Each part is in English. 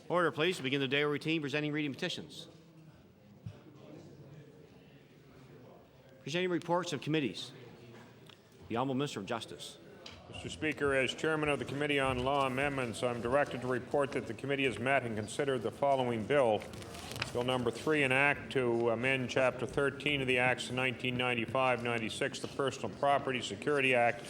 Order, please. We begin the day routine presenting reading petitions. Presenting reports of committees. The Honourable Minister of Justice. Mr. Speaker, as Chairman of the Committee on Law Amendments, I'm directed to report that the committee has met and considered the following bill. Bill number 3, an act to amend Chapter 13 of the Acts of 1995-96, the Personal Property Security Act.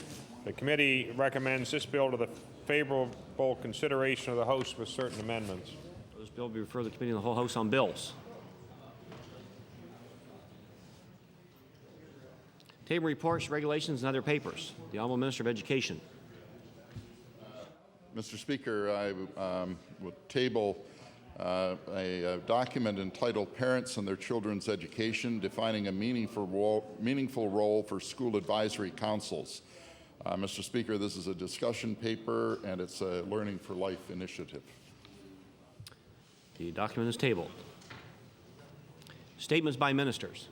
The committee recommends this bill to the favorable consideration of the House with certain amendments. This bill will be referred to the Committee on the Whole House on Bills. Table reports, regulations, and other papers. The Honourable Minister of Education. Mr. Speaker, I would table a document entitled Parents and Their Children's Education, defining a meaningful role for school advisory councils. Mr. Speaker, this is a discussion paper and it's a Learning for Life initiative. The document is tabled. Statements by ministers.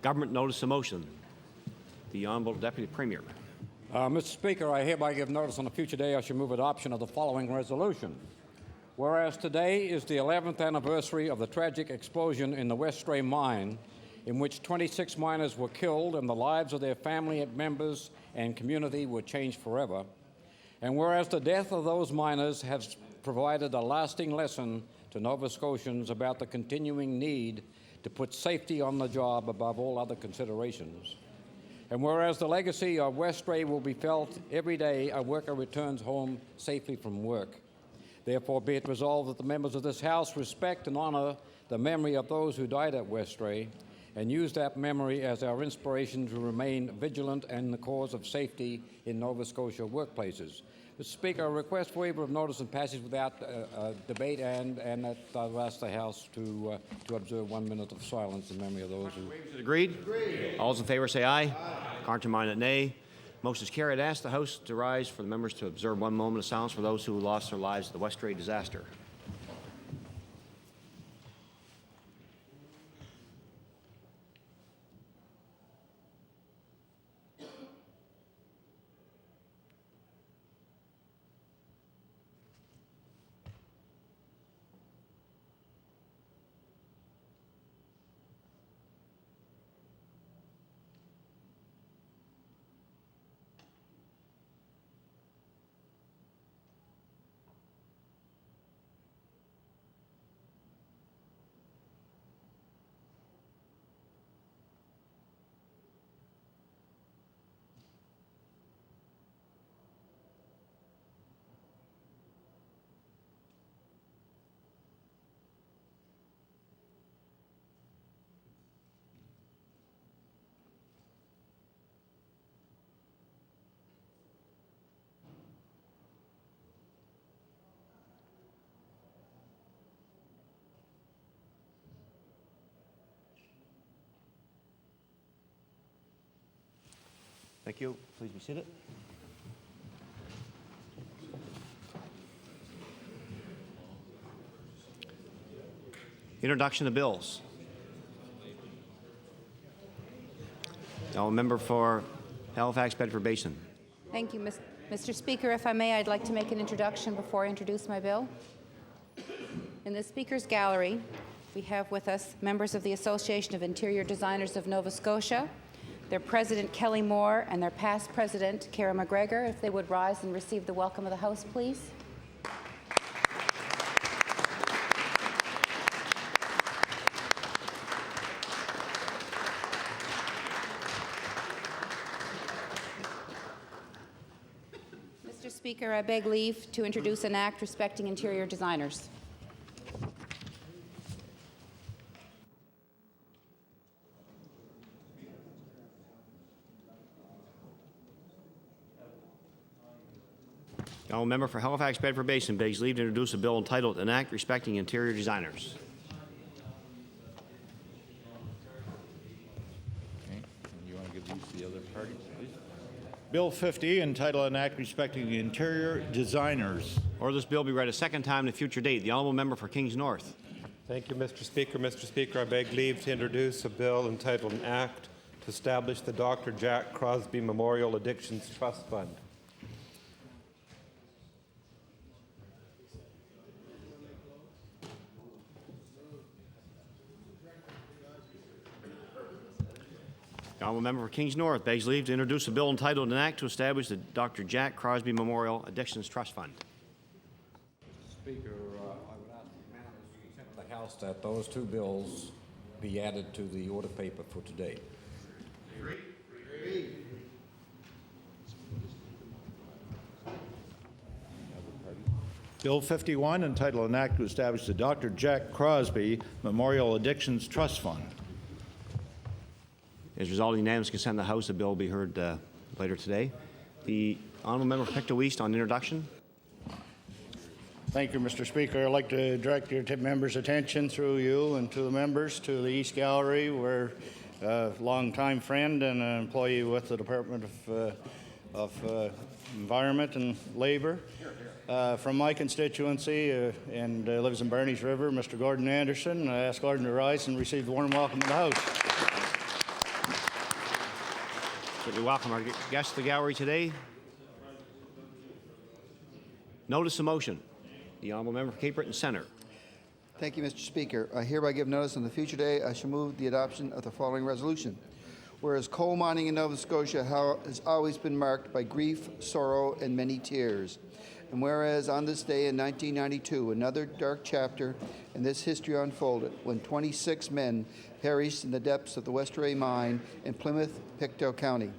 Government notice of motion. The Honourable Deputy Premier. Mr. Speaker, I hereby give notice on a future day I shall move adoption of the following resolution. Whereas today is the 11th anniversary of the tragic explosion in the Westray mine, in which 26 miners were killed and the lives of their family members and community were changed forever. And whereas the death of those miners has provided a lasting lesson to Nova Scotians about the continuing need to put safety on the job above all other considerations. And whereas the legacy of Westray will be felt every day a worker returns home safely from work. Therefore, be it resolved that the members of this House respect and honour the memory of those who died at Westray and use that memory as our inspiration to remain vigilant in the cause of safety in Nova Scotia workplaces. Mr. Speaker, I request waiver of notice and passage without debate, and I've asked the House to observe 1 minute of silence in memory of those who... Is it agreed? Agreed. All those in favour say aye. Contrary-minded, nay. Motion is carried. I ask the House to rise for the members to observe 1 moment of silence for those who lost their lives in the Westray disaster. Thank you. Please be seated. Introduction of bills. Now, a member for Halifax, Bedford Basin. Thank you, Mr. Speaker. If I may, I'd like to make an introduction before I introduce my bill. In the Speaker's gallery, we have with us members of the Association of Interior Designers of Nova Scotia, their President, Kelly Moore, and their past President, Kara McGregor. If they would rise and receive the welcome of the House, please. Mr. Speaker, I beg leave to introduce an act respecting interior designers. The member for Halifax, Bedford Basin begs leave to introduce a bill entitled An Act Respecting Interior Designers. Okay. And you want to give these to the other parties, please? Bill 50, entitled An Act Respecting the Interior Designers. Or this bill be read a second time in a future date. The honourable member for Kings North. Thank you, Mr. Speaker. Mr. Speaker, I beg leave to introduce a bill entitled An Act to establish the Dr. Jack Crosby Memorial Addictions Trust Fund. The honourable member for Kings North begs leave to introduce a bill entitled an act to establish the Dr. Jack Crosby Memorial Addictions Trust Fund. Speaker, I would ask the unanimous consent of the House that those two bills be added to the order paper for today. Bill 51, entitled an act to establish the Dr. Jack Crosby Memorial Addictions Trust Fund. As a result of unanimous consent of the House, the bill will be heard later today. The honourable member for Pictou East on introduction. Thank you, Mr. Speaker. I'd like to direct your members' attention through you and to the members to the East Gallery, where a longtime friend and an employee with the Department of Environment and Labour. From my constituency and lives in Barney's River, Mr. Gordon Anderson. I ask Gordon to rise and receive the warm welcome in the House. Certainly welcome our guests to the gallery today. Notice of motion. The honourable member for Cape Breton Centre. Thank you, Mr. Speaker. I hereby give notice on the future day. I shall move the adoption of the following resolution. Whereas coal mining in Nova Scotia has always been marked by grief, sorrow, and many tears. And whereas on this day in 1992, another dark chapter in this history unfolded when 26 men perished in the depths of the West Ray mine in Plymouth, Pictou County.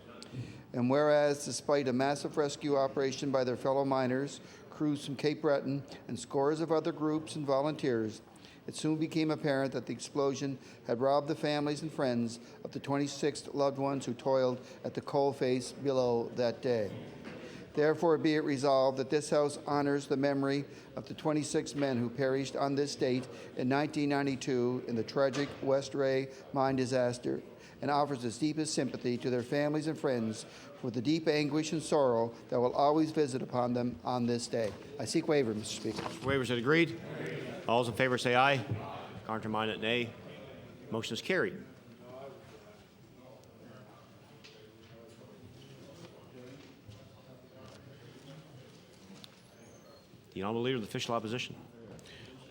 And whereas despite a massive rescue operation by their fellow miners, crews from Cape Breton, and scores of other groups and volunteers, it soon became apparent that the explosion had robbed the families and friends of the 26 loved ones who toiled at the coalface below that day. Therefore, be it resolved that this House honors the memory of the 26 men who perished on this date in 1992 in the tragic West Ray mine disaster, and offers its deepest sympathy to their families and friends for the deep anguish and sorrow that will always visit upon them on this day. I seek waiver, Mr. Speaker. Waivers are agreed. All those in favour say aye. Contrary-minded, nay. Motion is carried. The honourable leader of the official opposition.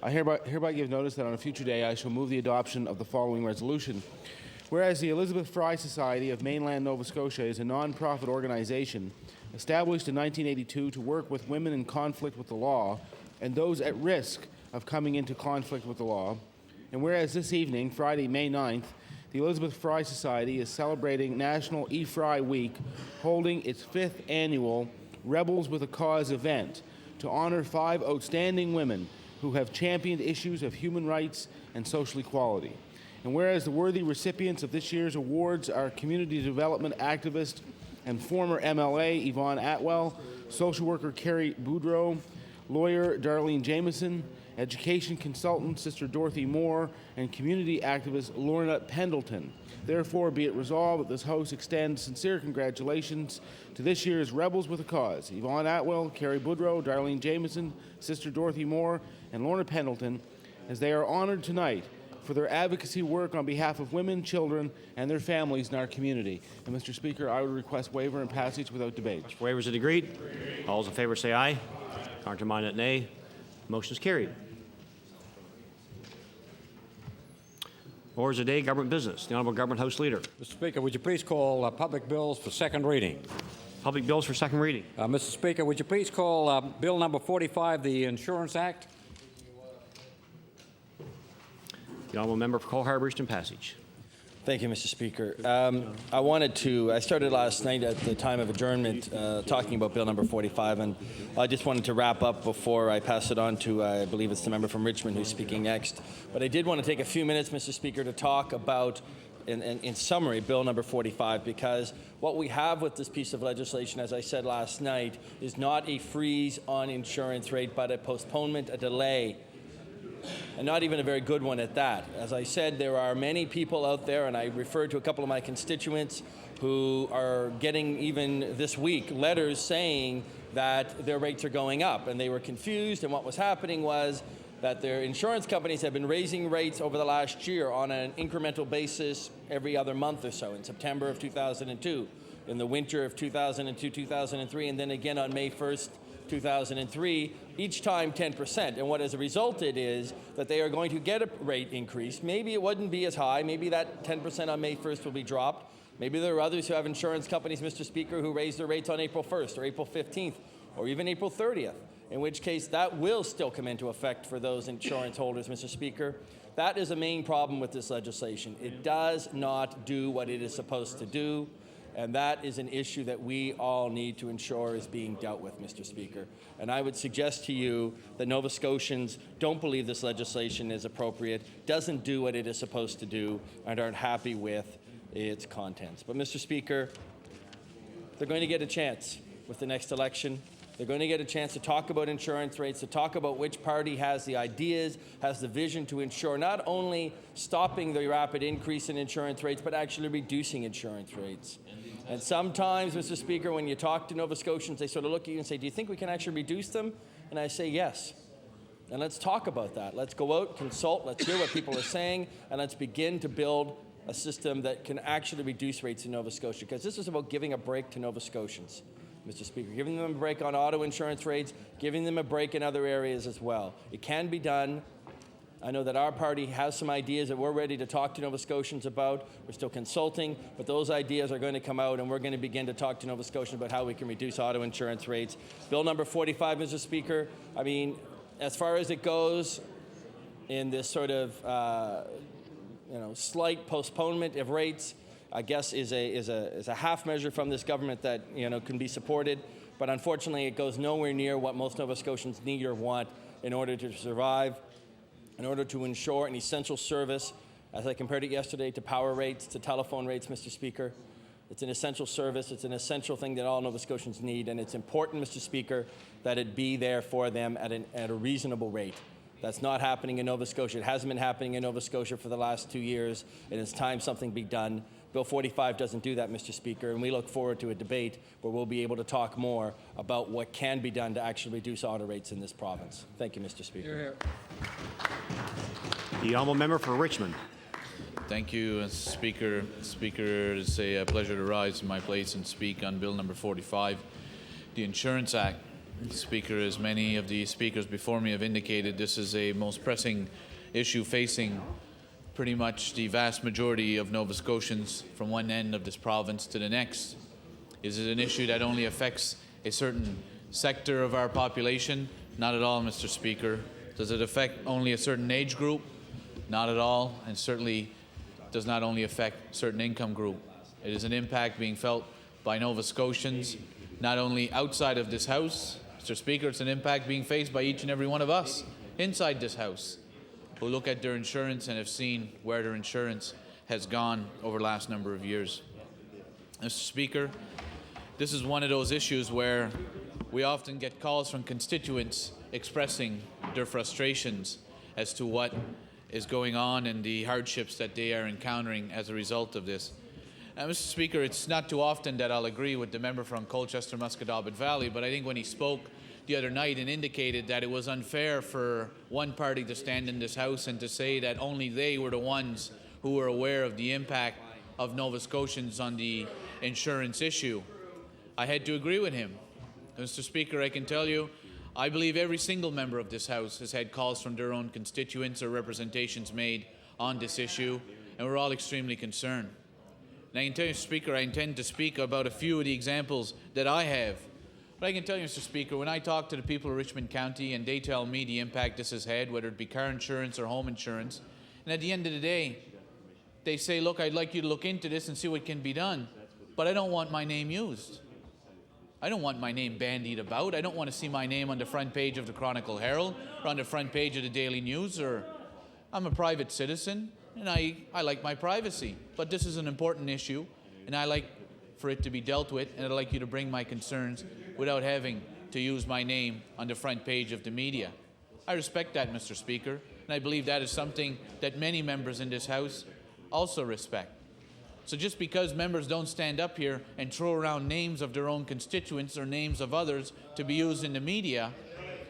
I hereby give notice that on a future day I shall move the adoption of the following resolution. Whereas the Elizabeth Fry Society of Mainland Nova Scotia is a non-profit organization established in 1982 to work with women in conflict with the law and those at risk of coming into conflict with the law, and whereas this evening, Friday, May 9th, the Elizabeth Fry Society is celebrating National E-Fry Week, holding its 5th annual Rebels with a Cause event to honor 5 outstanding women who have championed issues of human rights and social equality. And whereas the worthy recipients of this year's awards are community development activist and former MLA Yvonne Atwell, social worker Carrie Boudreau, lawyer Darlene Jameson, education consultant Sister Dorothy Moore, and community activist Lorna Pendleton. Therefore, be it resolved that this House extends sincere congratulations to this year's Rebels with a Cause, Yvonne Atwell, Carrie Boudreau, Darlene Jameson, Sister Dorothy Moore, and Lorna Pendleton, as they are honored tonight for their advocacy work on behalf of women, children, and their families in our community. And Mr. Speaker, I would request waiver and passage without debate. Waivers are agreed. All those in favour say aye. Contrary-minded, nay. Motion is carried. Orders of the day, government business. The Honourable Government House Leader. Mr. Speaker, would you please call public bills for second reading? Public bills for second reading. Mr. Speaker, would you please call Bill number 45, the Insurance Act? The Honourable Member for Cole Harbour Eastern Passage. Thank you, Mr. Speaker. I started last night at the time of adjournment talking about Bill number 45, and I just wanted to wrap up before I pass it on to, I believe it's the member from Richmond who's speaking next. But I did want to take a few minutes, Mr. Speaker, to talk about, in summary, Bill number 45, because what we have with this piece of legislation, as I said last night, is not a freeze on insurance rate, but a postponement, a delay, and not even a very good one at that. As I said, there are many people out there, and I referred to a couple of my constituents who are getting, even this week, letters saying that their rates are going up, and they were confused, and what was happening was that their insurance companies have been raising rates over the last year on an incremental basis every other month or so, in September of 2002, in the winter of 2002, 2003, and then again on May 1st, 2003, each time 10%. And what has resulted is that they are going to get a rate increase. Maybe it wouldn't be as high. Maybe that 10% on May 1st will be dropped. Maybe there are others who have insurance companies, Mr. Speaker, who raise their rates on April 1st or April 15th or even April 30th, in which case that will still come into effect for those insurance holders, Mr. Speaker. That is a main problem with this legislation. It does not do what it is supposed to do, and that is an issue that we all need to ensure is being dealt with, Mr. Speaker. And I would suggest to you that Nova Scotians don't believe this legislation is appropriate, doesn't do what it is supposed to do, and aren't happy with its contents. But, Mr. Speaker, they're going to get a chance with the next election. They're going to get a chance to talk about insurance rates, to talk about which party has the ideas, has the vision to ensure not only stopping the rapid increase in insurance rates, but actually reducing insurance rates. And sometimes, Mr. Speaker, when you talk to Nova Scotians, they sort of look at you and say, do you think we can actually reduce them? And I say, yes. And let's talk about that. Let's go out, consult, let's hear what people are saying, and let's begin to build a system that can actually reduce rates in Nova Scotia, because this is about giving a break to Nova Scotians, Mr. Speaker, giving them a break on auto insurance rates, giving them a break in other areas as well. It can be done. I know that our party has some ideas that we're ready to talk to Nova Scotians about. We're still consulting, but those ideas are going to come out, and we're going to begin to talk to Nova Scotians about how we can reduce auto insurance rates. Bill number 45, Mr. Speaker, I mean, as far as it goes in this sort of slight postponement of rates, I guess is a half measure from this government that can be supported, but unfortunately it goes nowhere near what most Nova Scotians need or want in order to survive, in order to ensure an essential service. As I compared it yesterday to power rates, to telephone rates, Mr. Speaker, it's an essential service. It's an essential thing that all Nova Scotians need, and it's important, Mr. Speaker, that it be there for them at a reasonable rate. That's not happening in Nova Scotia. It hasn't been happening in Nova Scotia for the last 2 years, and it's time something be done. Bill 45 doesn't do that, Mr. Speaker, and we look forward to a debate where we'll be able to talk more about what can be done to actually reduce auto rates in this province. Thank you, Mr. Speaker. The honourable member for Richmond. Thank you, Speaker. Speaker, it's a pleasure to rise to my place and speak on Bill number 45, the Insurance Act. Speaker, as many of the speakers before me have indicated, this is a most pressing issue facing pretty much the vast majority of Nova Scotians from one end of this province to the next. Is it an issue that only affects a certain sector of our population? Not at all, Mr. Speaker. Does it affect only a certain age group? Not at all, and certainly does not only affect a certain income group. It is an impact being felt by Nova Scotians, not only outside of this House, Mr. Speaker, it's an impact being faced by each and every one of us inside this House who look at their insurance and have seen where their insurance has gone over the last number of years. Mr. Speaker, this is one of those issues where we often get calls from constituents expressing their frustrations as to what is going on and the hardships that they are encountering as a result of this. Mr. Speaker, it's not too often that I'll agree with the member from Colchester Musquodoboit Valley, but I think when he spoke the other night and indicated that it was unfair for one party to stand in this House and to say that only they were the ones who were aware of the impact of Nova Scotians on the insurance issue, I had to agree with him. Mr. Speaker, I can tell you, I believe every single member of this House has had calls from their own constituents or representations made on this issue, and we're all extremely concerned. And I can tell you, Mr. Speaker, I intend to speak about a few of the examples that I have. But I can tell you, Mr. Speaker, when I talk to the people of Richmond County and they tell me the impact this has had, whether it be car insurance or home insurance, and at the end of the day, they say, look, I'd like you to look into this and see what can be done, but I don't want my name used. I don't want my name bandied about. I don't want to see my name on the front page of the Chronicle Herald or on the front page of the Daily News. Or I'm a private citizen, and I like my privacy. But this is an important issue, and I like for it to be dealt with, and I'd like you to bring my concerns without having to use my name on the front page of the media. I respect that, Mr. Speaker, and I believe that is something that many members in this House also respect. So just because members don't stand up here and throw around names of their own constituents or names of others to be used in the media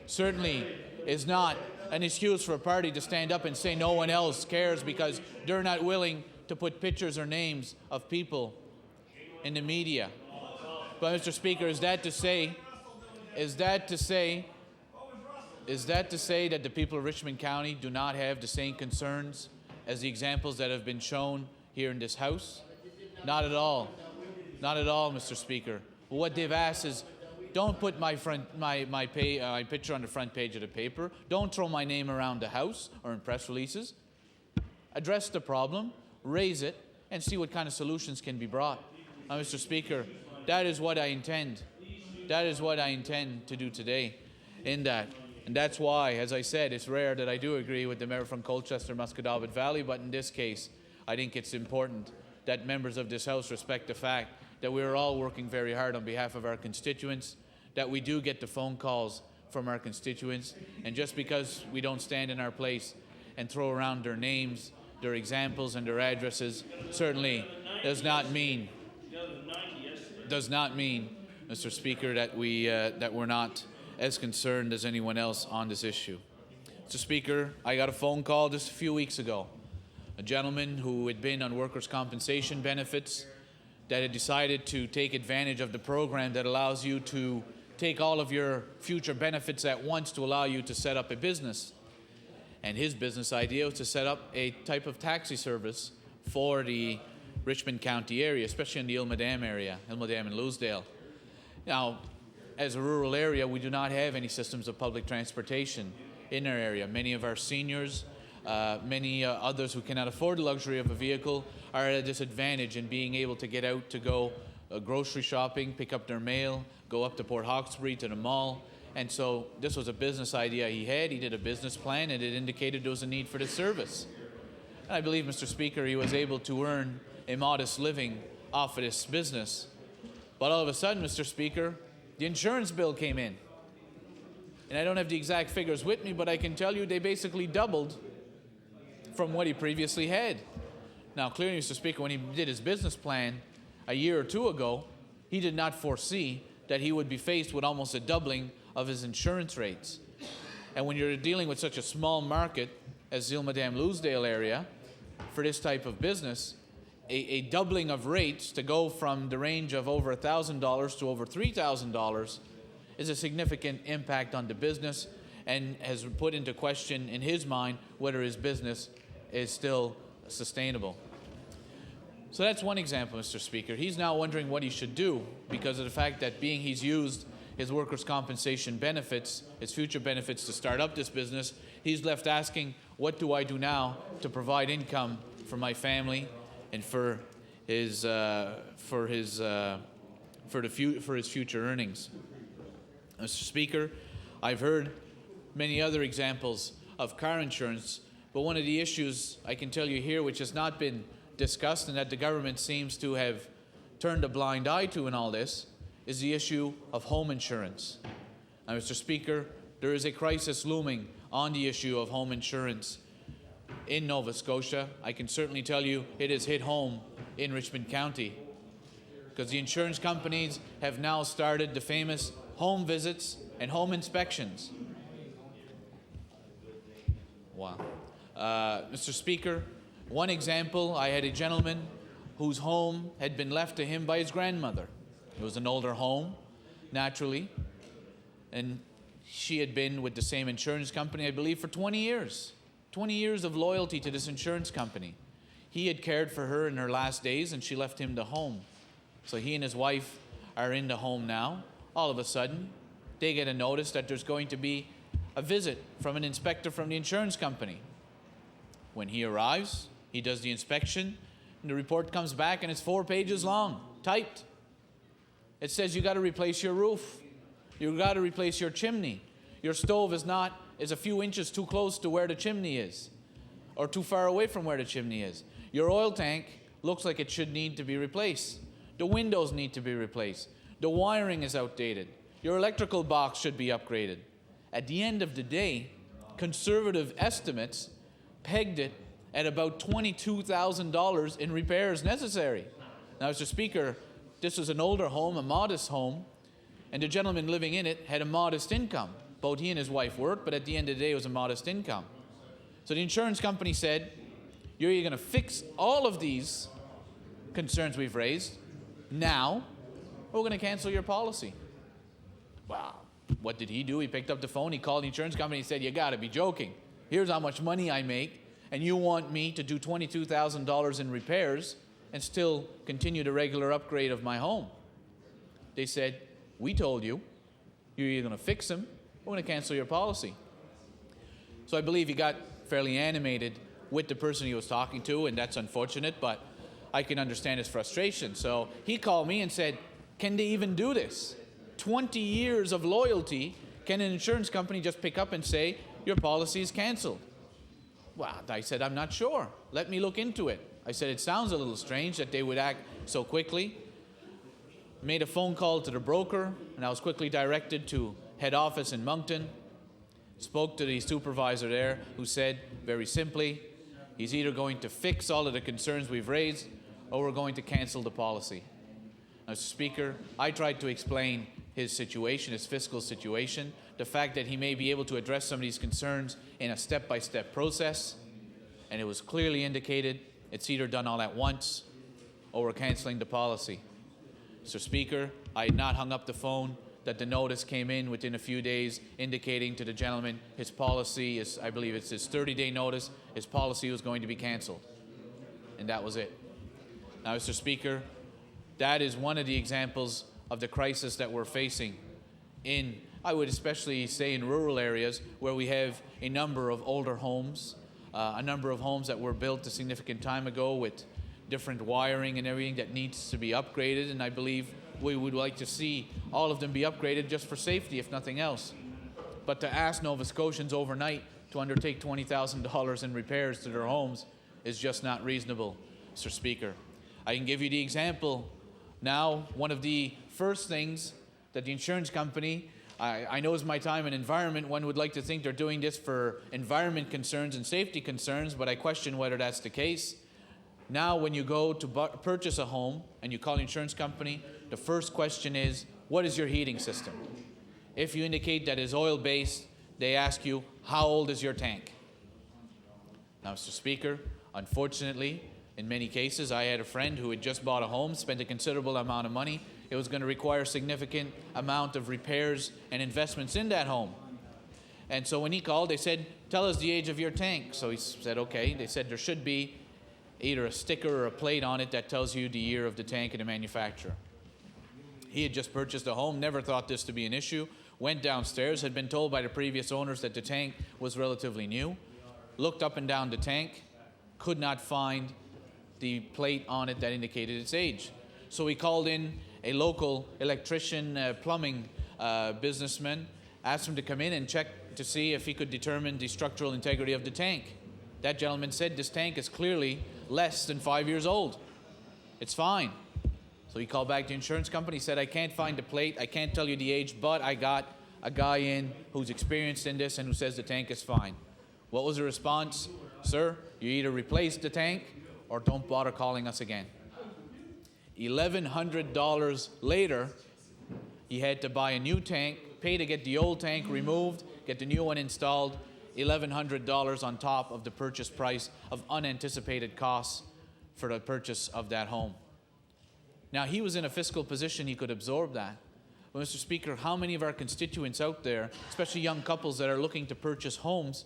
certainly is not an excuse for a party to stand up and say no one else cares because they're not willing to put pictures or names of people in the media. But Mr. Speaker, is that to say that the people of Richmond County do not have the same concerns as the examples that have been shown here in this House? Not at all. Not at all, Mr. Speaker. What they've asked is, don't put my picture on the front page of the paper. Don't throw my name around the House or in press releases. Address the problem, raise it, and see what kind of solutions can be brought. Now, Mr. Speaker, that is what I intend. That is what I intend to do today in that. And that's why, as I said, it's rare that I do agree with the member from Colchester, Muscadabbit Valley, but in this case, I think it's important that members of this House respect the fact that we're all working very hard on behalf of our constituents, that we do get the phone calls from our constituents, and just because we don't stand in our place and throw around their names, their examples, and their addresses, certainly does not mean, Mr. Speaker, that we're not as concerned as anyone else on this issue. Mr. Speaker, I got a phone call just a few weeks ago. A gentleman who had been on workers' compensation benefits that had decided to take advantage of the program that allows you to take all of your future benefits at once to allow you to set up a business. And his business idea was to set up a type of taxi service for the Richmond County area, especially in the Ilmadam area, Ilmadam and Loosedale. Now, as a rural area, we do not have any systems of public transportation in our area. Many of our seniors, many others who cannot afford the luxury of a vehicle are at a disadvantage in being able to get out to go grocery shopping, pick up their mail, go up to Port Hawkesbury to the mall. And so this was a business idea he had. He did a business plan, and it indicated there was a need for this service. And I believe, Mr. Speaker, he was able to earn a modest living off of this business. But all of a sudden, Mr. Speaker, the insurance bill came in. And I don't have the exact figures with me, but I can tell you they basically doubled from what he previously had. Now, clearly, Mr. Speaker, when he did his business plan a year or two ago, he did not foresee that he would be faced with almost a doubling of his insurance rates. And when you're dealing with such a small market as the Ilmadam Loosedale area for this type of business, a doubling of rates to go from the range of over $1,000 to over $3,000 is a significant impact on the business and has put into question in his mind whether his business is still sustainable. So that's one example, Mr. Speaker. He's now wondering what he should do because of the fact that he's used his workers' compensation benefits, his future benefits to start up this business, he's left asking, what do I do now to provide income for my family and for his future earnings? Mr. Speaker, I've heard many other examples of car insurance, but one of the issues I can tell you here which has not been discussed and that the government seems to have turned a blind eye to in all this is the issue of home insurance. Now, Mr. Speaker, there is a crisis looming on the issue of home insurance in Nova Scotia. I can certainly tell you it has hit home in Richmond County because the insurance companies have now started the famous home visits and home inspections. Wow. Mr. Speaker, one example, I had a gentleman whose home had been left to him by his grandmother. It was an older home, naturally, and she had been with the same insurance company, I believe, for 20 years. 20 years of loyalty to this insurance company. He had cared for her in her last days, and she left him the home. So he and his wife are in the home now. All of a sudden, they get a notice that there's going to be a visit from an inspector from the insurance company. When he arrives, he does the inspection, and the report comes back, and it's 4 pages long, typed. It says you got to replace your roof. You got to replace your chimney. Your stove is a few inches too close to where the chimney is, or too far away from where the chimney is. Your oil tank looks like it should need to be replaced. The windows need to be replaced. The wiring is outdated. Your electrical box should be upgraded. At the end of the day, conservative estimates pegged it at about $22,000 in repairs necessary. Now, Mr. Speaker, this was an older home, a modest home, and the gentleman living in it had a modest income. Both he and his wife worked, but at the end of the day, it was a modest income. So the insurance company said, you're either going to fix all of these concerns we've raised now, or we're going to cancel your policy. Wow. What did he do? He picked up the phone, he called the insurance company, and said, you got to be joking. Here's how much money I make, and you want me to do $22,000 in repairs and still continue the regular upgrade of my home. They said, we told you, you're either going to fix them or we're going to cancel your policy. So I believe he got fairly animated with the person he was talking to, and that's unfortunate, but I can understand his frustration. So he called me and said, can they even do this? 20 years of loyalty, can an insurance company just pick up and say, your policy is canceled? Well, I said, I'm not sure. Let me look into it. I said, it sounds a little strange that they would act so quickly. Made a phone call to the broker, and I was quickly directed to head office in Moncton. Spoke to the supervisor there, who said, very simply, he's either going to fix all of the concerns we've raised, or we're going to cancel the policy. Now, Mr. Speaker, I tried to explain his situation, his fiscal situation, the fact that he may be able to address some of these concerns in a step-by-step process, and it was clearly indicated it's either done all at once or we're canceling the policy. Mr. Speaker, I had not hung up the phone that the notice came in within a few days indicating to the gentleman his policy is, I believe it's his 30-day notice, his policy was going to be canceled. And that was it. Now, Mr. Speaker, that is one of the examples of the crisis that we're facing in, I would especially say, in rural areas where we have a number of older homes, a number of homes that were built a significant time ago with different wiring and everything that needs to be upgraded, and I believe we would like to see all of them be upgraded just for safety, if nothing else. But to ask Nova Scotians overnight to undertake $20,000 in repairs to their homes is just not reasonable, Mr. Speaker. I can give you the example now. One of the first things that the insurance company, I know it's my time in environment, one would like to think they're doing this for environment concerns and safety concerns, but I question whether that's the case. Now, when you go to purchase a home and you call the insurance company, the first question is, what is your heating system? If you indicate that it's oil-based, they ask you, how old is your tank? Now, Mr. Speaker, unfortunately, in many cases, I had a friend who had just bought a home, spent a considerable amount of money. It was going to require a significant amount of repairs and investments in that home. And so when he called, they said, tell us the age of your tank. So he said, okay. They said there should be either a sticker or a plate on it that tells you the year of the tank and the manufacturer. He had just purchased a home, never thought this to be an issue, went downstairs, had been told by the previous owners that the tank was relatively new, looked up and down the tank, could not find the plate on it that indicated its age. So he called in a local electrician, plumbing businessman, asked him to come in and check to see if he could determine the structural integrity of the tank. That gentleman said this tank is clearly less than 5 years old. It's fine. So he called back the insurance company, said, I can't find the plate, I can't tell you the age, but I got a guy in who's experienced in this and who says the tank is fine. What was the response? Sir, you either replace the tank or don't bother calling us again. $1,100 later, he had to buy a new tank, pay to get the old tank removed, get the new one installed, $1,100 on top of the purchase price of unanticipated costs for the purchase of that home. Now, he was in a fiscal position he could absorb that. But, Mr. Speaker, how many of our constituents out there, especially young couples that are looking to purchase homes,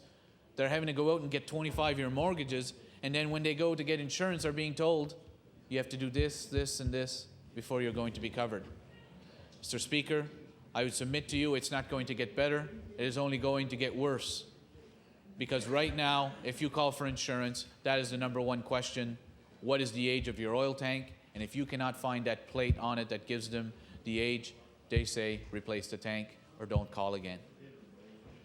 they're having to go out and get 25-year mortgages, and then when they go to get insurance, are being told, you have to do this, this, and this before you're going to be covered. Mr. Speaker, I would submit to you it's not going to get better. It is only going to get worse. Because right now, if you call for insurance, that is the number one question. What is the age of your oil tank? And if you cannot find that plate on it that gives them the age, they say replace the tank or don't call again.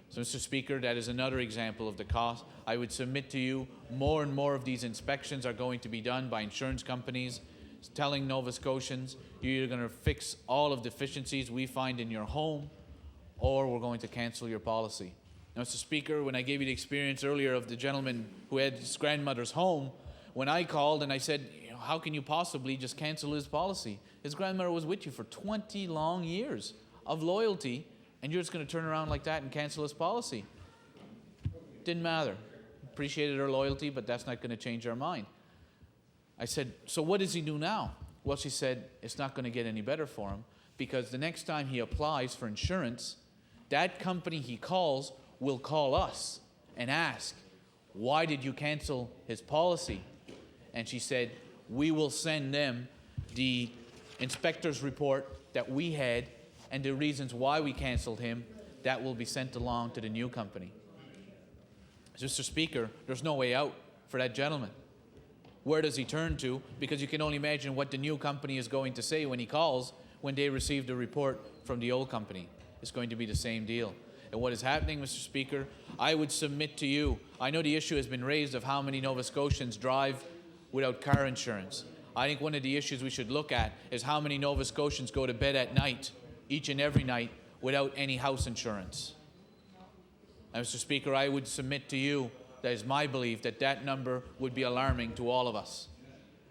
So, Mr. Speaker, that is another example of the cost. I would submit to you more and more of these inspections are going to be done by insurance companies telling Nova Scotians you're either going to fix all of the deficiencies we find in your home or we're going to cancel your policy. Now, Mr. Speaker, when I gave you the experience earlier of the gentleman who had his grandmother's home, when I called and I said, how can you possibly just cancel his policy? His grandmother was with you for 20 long years of loyalty, and you're just going to turn around like that and cancel his policy. Didn't matter. Appreciated her loyalty, but that's not going to change our mind. I said, so what does he do now? Well, she said, it's not going to get any better for him because the next time he applies for insurance, that company he calls will call us and ask, why did you cancel his policy? And she said, we will send them the inspector's report that we had and the reasons why we canceled him. That will be sent along to the new company. Mr. Speaker, there's no way out for that gentleman. Where does he turn to? Because you can only imagine what the new company is going to say when he calls when they receive the report from the old company. It's going to be the same deal. And what is happening, Mr. Speaker, I would submit to you, I know the issue has been raised of how many Nova Scotians drive without car insurance. I think one of the issues we should look at is how many Nova Scotians go to bed at night, each and every night, without any house insurance. And Mr. Speaker, I would submit to you that is my belief that that number would be alarming to all of us.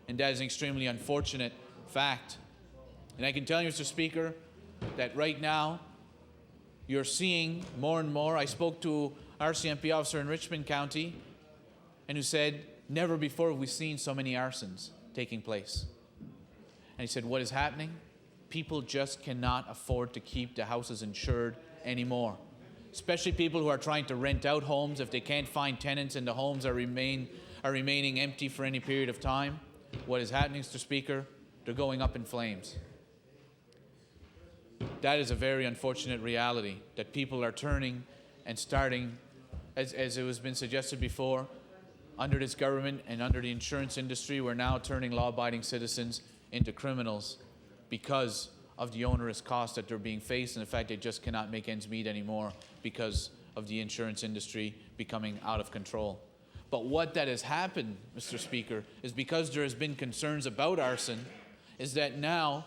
And that is an extremely unfortunate fact. And I can tell you, Mr. Speaker, that right now you're seeing more and more. I spoke to an RCMP officer in Richmond County and who said, never before have we seen so many arsons taking place. And he said, what is happening? People just cannot afford to keep the houses insured anymore. Especially people who are trying to rent out homes if they can't find tenants and the homes are remaining empty for any period of time. What is happening, Mr. Speaker? They're going up in flames. That is a very unfortunate reality, that people are turning and starting, as it has been suggested before, under this government and under the insurance industry, we're now turning law-abiding citizens into criminals because of the onerous costs that they're being faced and the fact they just cannot make ends meet anymore because of the insurance industry becoming out of control. But what that has happened, Mr. Speaker, is because there has been concerns about arson, is that now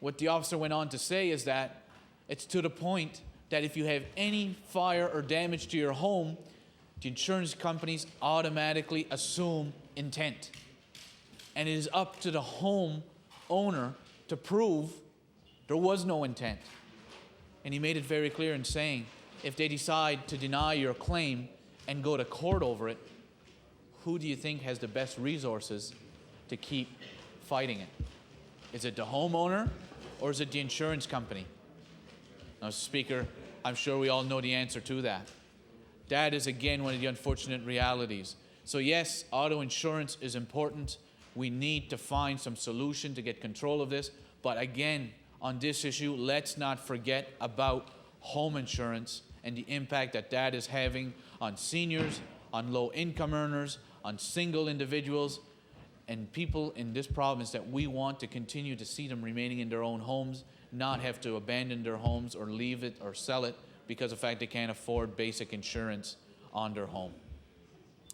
what the officer went on to say is that it's to the point that if you have any fire or damage to your home, the insurance companies automatically assume intent. And it is up to the home owner to prove there was no intent. And he made it very clear in saying, if they decide to deny your claim and go to court over it, who do you think has the best resources to keep fighting it? Is it the homeowner or is it the insurance company? Now, Speaker, I'm sure we all know the answer to that. That is, again, one of the unfortunate realities. So yes, auto insurance is important. We need to find some solution to get control of this. But again, on this issue, let's not forget about home insurance and the impact that that is having on seniors, on low-income earners, on single individuals, and people in this province that we want to continue to see them remaining in their own homes, not have to abandon their homes or leave it or sell it because of the fact they can't afford basic insurance on their home.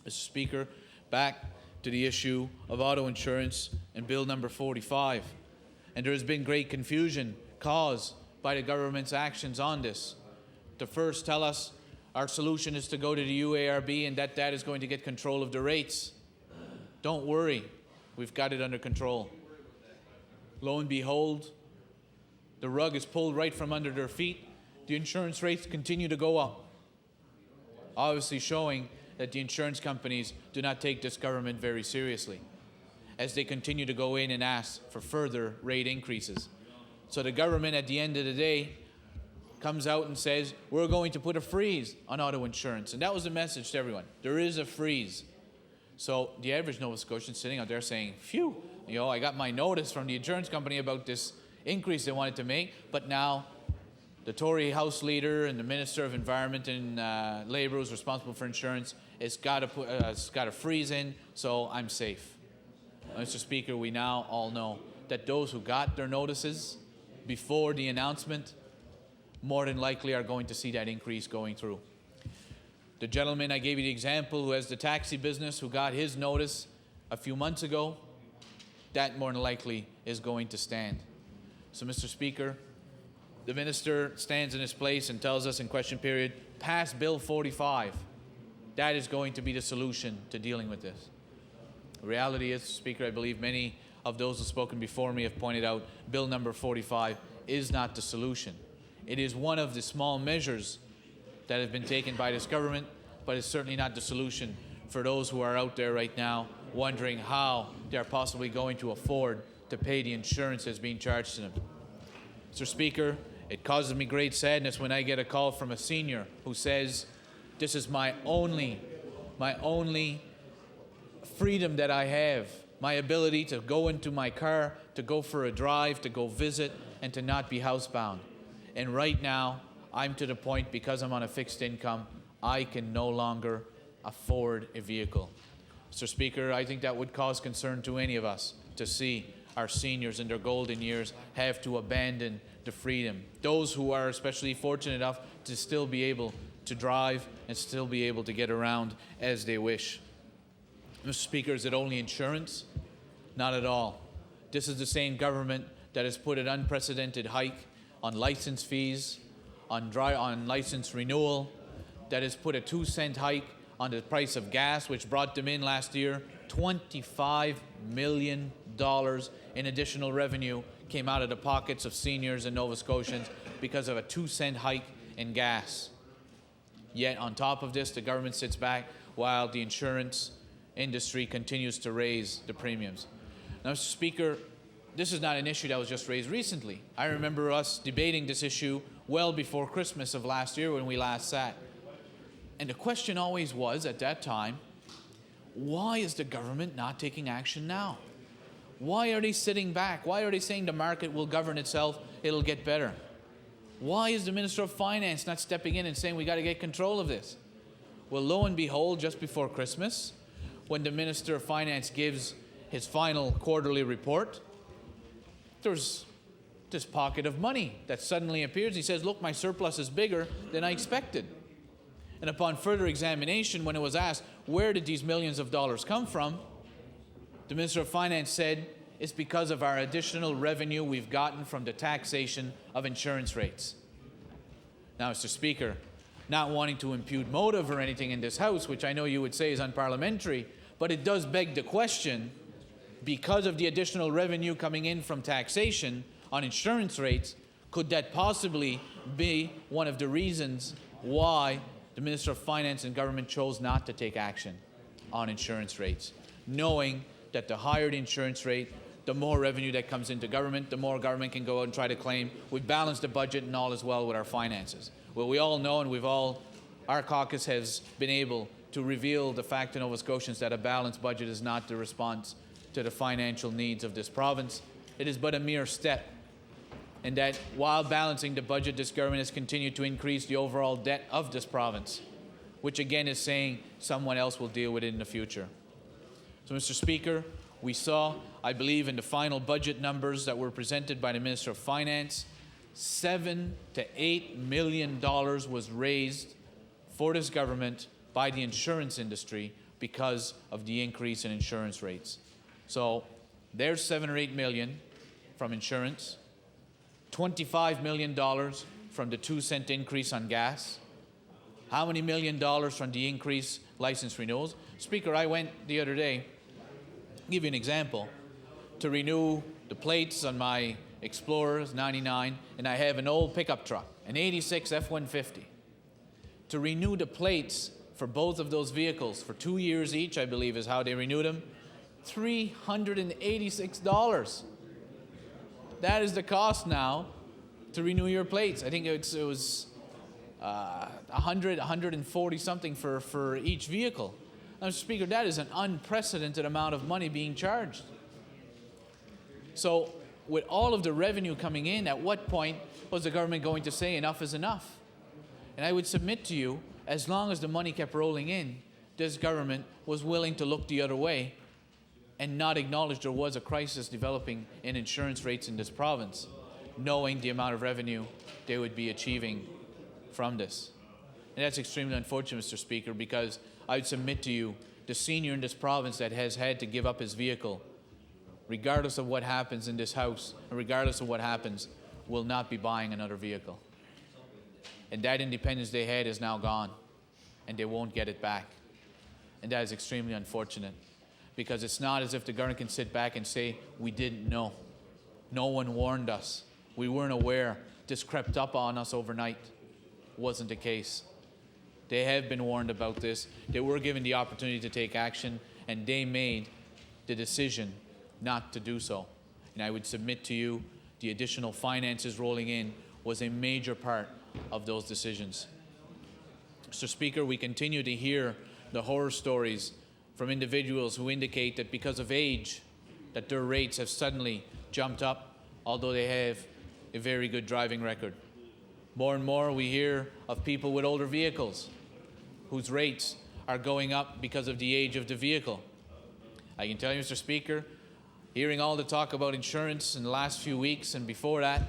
Mr. Speaker, back to the issue of auto insurance and Bill number 45. And there has been great confusion caused by the government's actions on this. To first tell us our solution is to go to the UARB and that is going to get control of the rates. Don't worry, we've got it under control. Lo and behold, the rug is pulled right from under their feet. The insurance rates continue to go up, obviously showing that the insurance companies do not take this government very seriously as they continue to go in and ask for further rate increases. So the government at the end of the day comes out and says, we're going to put a freeze on auto insurance. And that was the message to everyone. There is a freeze. So the average Nova Scotian sitting out there saying, phew, I got my notice from the insurance company about this increase they wanted to make, but now the Tory House Leader and the Minister of Environment and Labour, who's responsible for insurance, has got a freeze in, so I'm safe. Mr. Speaker, we now all know that those who got their notices before the announcement more than likely are going to see that increase going through. The gentleman I gave you the example who has the taxi business who got his notice a few months ago, that more than likely is going to stand. So, Mr. Speaker, the minister stands in his place and tells us in question period, pass Bill 45. That is going to be the solution to dealing with this. The reality is, Speaker, I believe many of those who have spoken before me have pointed out Bill number 45 is not the solution. It is one of the small measures that have been taken by this government, but it's certainly not the solution for those who are out there right now wondering how they're possibly going to afford to pay the insurance that's being charged to them. Mr. Speaker, it causes me great sadness when I get a call from a senior who says, this is my only freedom that I have my ability to go into my car, to go for a drive, to go visit, and to not be housebound. And right now, I'm to the point, because I'm on a fixed income, I can no longer afford a vehicle. Mr. Speaker, I think that would cause concern to any of us to see our seniors in their golden years have to abandon the freedom. Those who are especially fortunate enough to still be able to drive and still be able to get around as they wish. Mr. Speaker, is it only insurance? Not at all. This is the same government that has put an unprecedented hike on license fees, on license renewal, that has put a 2-cent hike on the price of gas, which brought them in last year. $25 million in additional revenue came out of the pockets of seniors and Nova Scotians because of a 2-cent hike in gas. Yet on top of this, the government sits back while the insurance industry continues to raise the premiums. Now, Mr. Speaker, this is not an issue that was just raised recently. I remember us debating this issue well before Christmas of last year when we last sat. And the question always was, at that time, why is the government not taking action now? Why are they sitting back? Why are they saying the market will govern itself, it'll get better? Why is the Minister of Finance not stepping in and saying we got to get control of this? Well, lo and behold, just before Christmas, when the Minister of Finance gives his final quarterly report, there's this pocket of money that suddenly appears. He says, look, my surplus is bigger than I expected. And upon further examination, when it was asked, where did these millions of dollars come from? The Minister of Finance said, it's because of our additional revenue we've gotten from the taxation of insurance rates. Now, Mr. Speaker, not wanting to impute motive or anything in this House, which I know you would say is unparliamentary, but it does beg the question, because of the additional revenue coming in from taxation on insurance rates, could that possibly be one of the reasons why the Minister of Finance and government chose not to take action on insurance rates, knowing that the higher the insurance rate, the more revenue that comes into government, the more government can go out and try to claim we've balanced the budget and all is well with our finances. Well, we all know, and our caucus has been able to reveal the fact to Nova Scotians that a balanced budget is not the response to the financial needs of this province. It is but a mere step. And that while balancing the budget, this government has continued to increase the overall debt of this province, which again is saying someone else will deal with it in the future. So, Mr. Speaker, we saw, I believe, in the final budget numbers that were presented by the Minister of Finance, $7 to $8 million was raised for this government by the insurance industry because of the increase in insurance rates. So there's $7 or $8 million from insurance, $25 million from the 2-cent increase on gas. How many million dollars from the increased license renewals? Speaker, I went the other day, I'll give you an example, to renew the plates on my Explorers 99, and I have an old pickup truck, an 86 F-150. To renew the plates for both of those vehicles for 2 years each, I believe is how they renewed them, $386. That is the cost now to renew your plates. I think it was 140 something for each vehicle. Now, Mr. Speaker, that is an unprecedented amount of money being charged. So with all of the revenue coming in, at what point was the government going to say enough is enough? And I would submit to you, as long as the money kept rolling in, this government was willing to look the other way and not acknowledge there was a crisis developing in insurance rates in this province, knowing the amount of revenue they would be achieving from this. And that's extremely unfortunate, Mr. Speaker, because I would submit to you, the senior in this province that has had to give up his vehicle, regardless of what happens in this House, and regardless of what happens, will not be buying another vehicle. And that independence they had is now gone, and they won't get it back. And that is extremely unfortunate, because it's not as if the government can sit back and say, we didn't know. No one warned us. We weren't aware. This crept up on us overnight. Wasn't the case. They have been warned about this. They were given the opportunity to take action, and they made the decision not to do so. And I would submit to you, the additional finances rolling in was a major part of those decisions. Mr. Speaker, we continue to hear the horror stories from individuals who indicate that because of age, that their rates have suddenly jumped up, although they have a very good driving record. More and more we hear of people with older vehicles whose rates are going up because of the age of the vehicle. I can tell you, Mr. Speaker, hearing all the talk about insurance in the last few weeks and before that,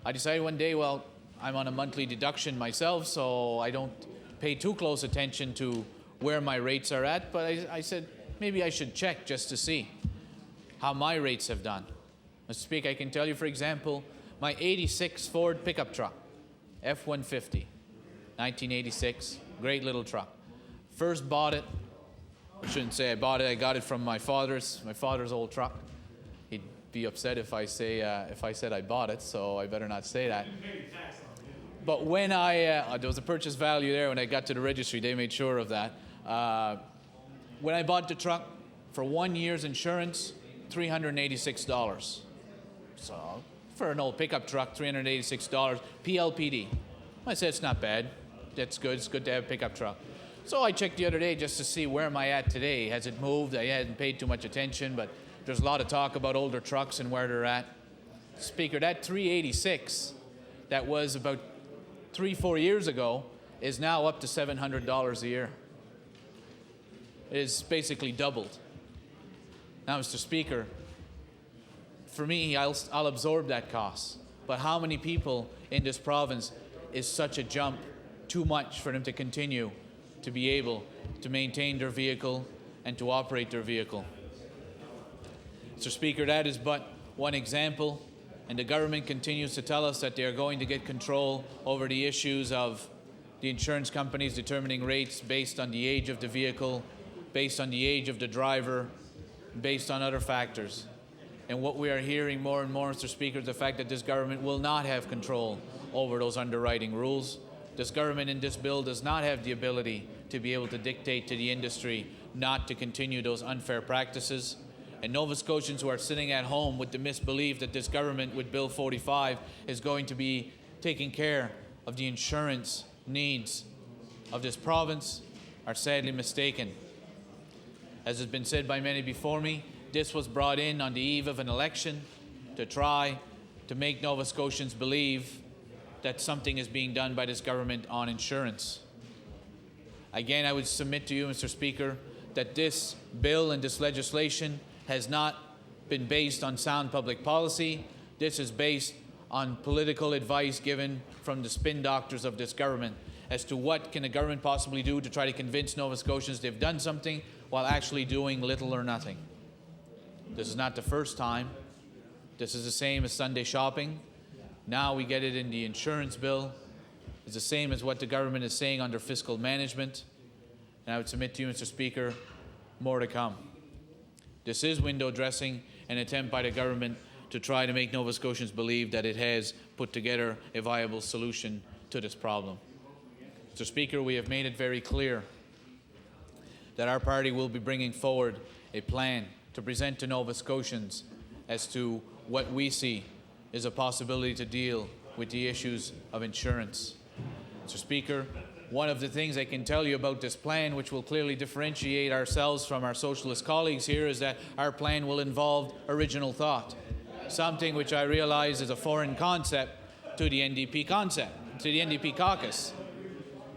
I decided one day, well, I'm on a monthly deduction myself, so I don't pay too close attention to where my rates are at, but I said maybe I should check just to see how my rates have done. Mr. Speaker, I can tell you, for example, my 86 Ford pickup truck, F-150, 1986, great little truck. First bought it, I shouldn't say I bought it, I got it from my father's old truck. He'd be upset if I said I bought it, so I better not say that. But when there was a purchase value there when I got to the registry, they made sure of that. When I bought the truck, for 1 year's insurance, $386. So for an old pickup truck, $386, PLPD. I said, it's not bad. That's good. It's good to have a pickup truck. So I checked the other day just to see where am I at today. Has it moved? I hadn't paid too much attention, but there's a lot of talk about older trucks and where they're at. Speaker, that 386 that was about 3-4 years ago is now up to $700 a year. It is basically doubled. Now, Mr. Speaker, for me, I'll absorb that cost. But how many people in this province is such a jump too much for them to continue to be able to maintain their vehicle and to operate their vehicle? Mr. Speaker, that is but one example, and the government continues to tell us that they are going to get control over the issues of the insurance companies determining rates based on the age of the vehicle, based on the age of the driver, based on other factors. And what we are hearing more and more, Mr. Speaker, is the fact that this government will not have control over those underwriting rules. This government in this bill does not have the ability to be able to dictate to the industry not to continue those unfair practices. And Nova Scotians who are sitting at home with the misbelief that this government with Bill 45 is going to be taking care of the insurance needs of this province are sadly mistaken. As has been said by many before me, this was brought in on the eve of an election to try to make Nova Scotians believe that something is being done by this government on insurance. Again, I would submit to you, Mr. Speaker, that this bill and this legislation has not been based on sound public policy. This is based on political advice given from the spin doctors of this government as to what can the government possibly do to try to convince Nova Scotians they've done something while actually doing little or nothing. This is not the first time. This is the same as Sunday shopping. Now we get it in the insurance bill. It's the same as what the government is saying under fiscal management. And I would submit to you, Mr. Speaker, more to come. This is window dressing, an attempt by the government to try to make Nova Scotians believe that it has put together a viable solution to this problem. Mr. Speaker, we have made it very clear that our party will be bringing forward a plan to present to Nova Scotians as to what we see is a possibility to deal with the issues of insurance. Mr. Speaker, one of the things I can tell you about this plan, which will clearly differentiate ourselves from our socialist colleagues here, is that our plan will involve original thought, something which I realize is a foreign concept to the NDP caucus.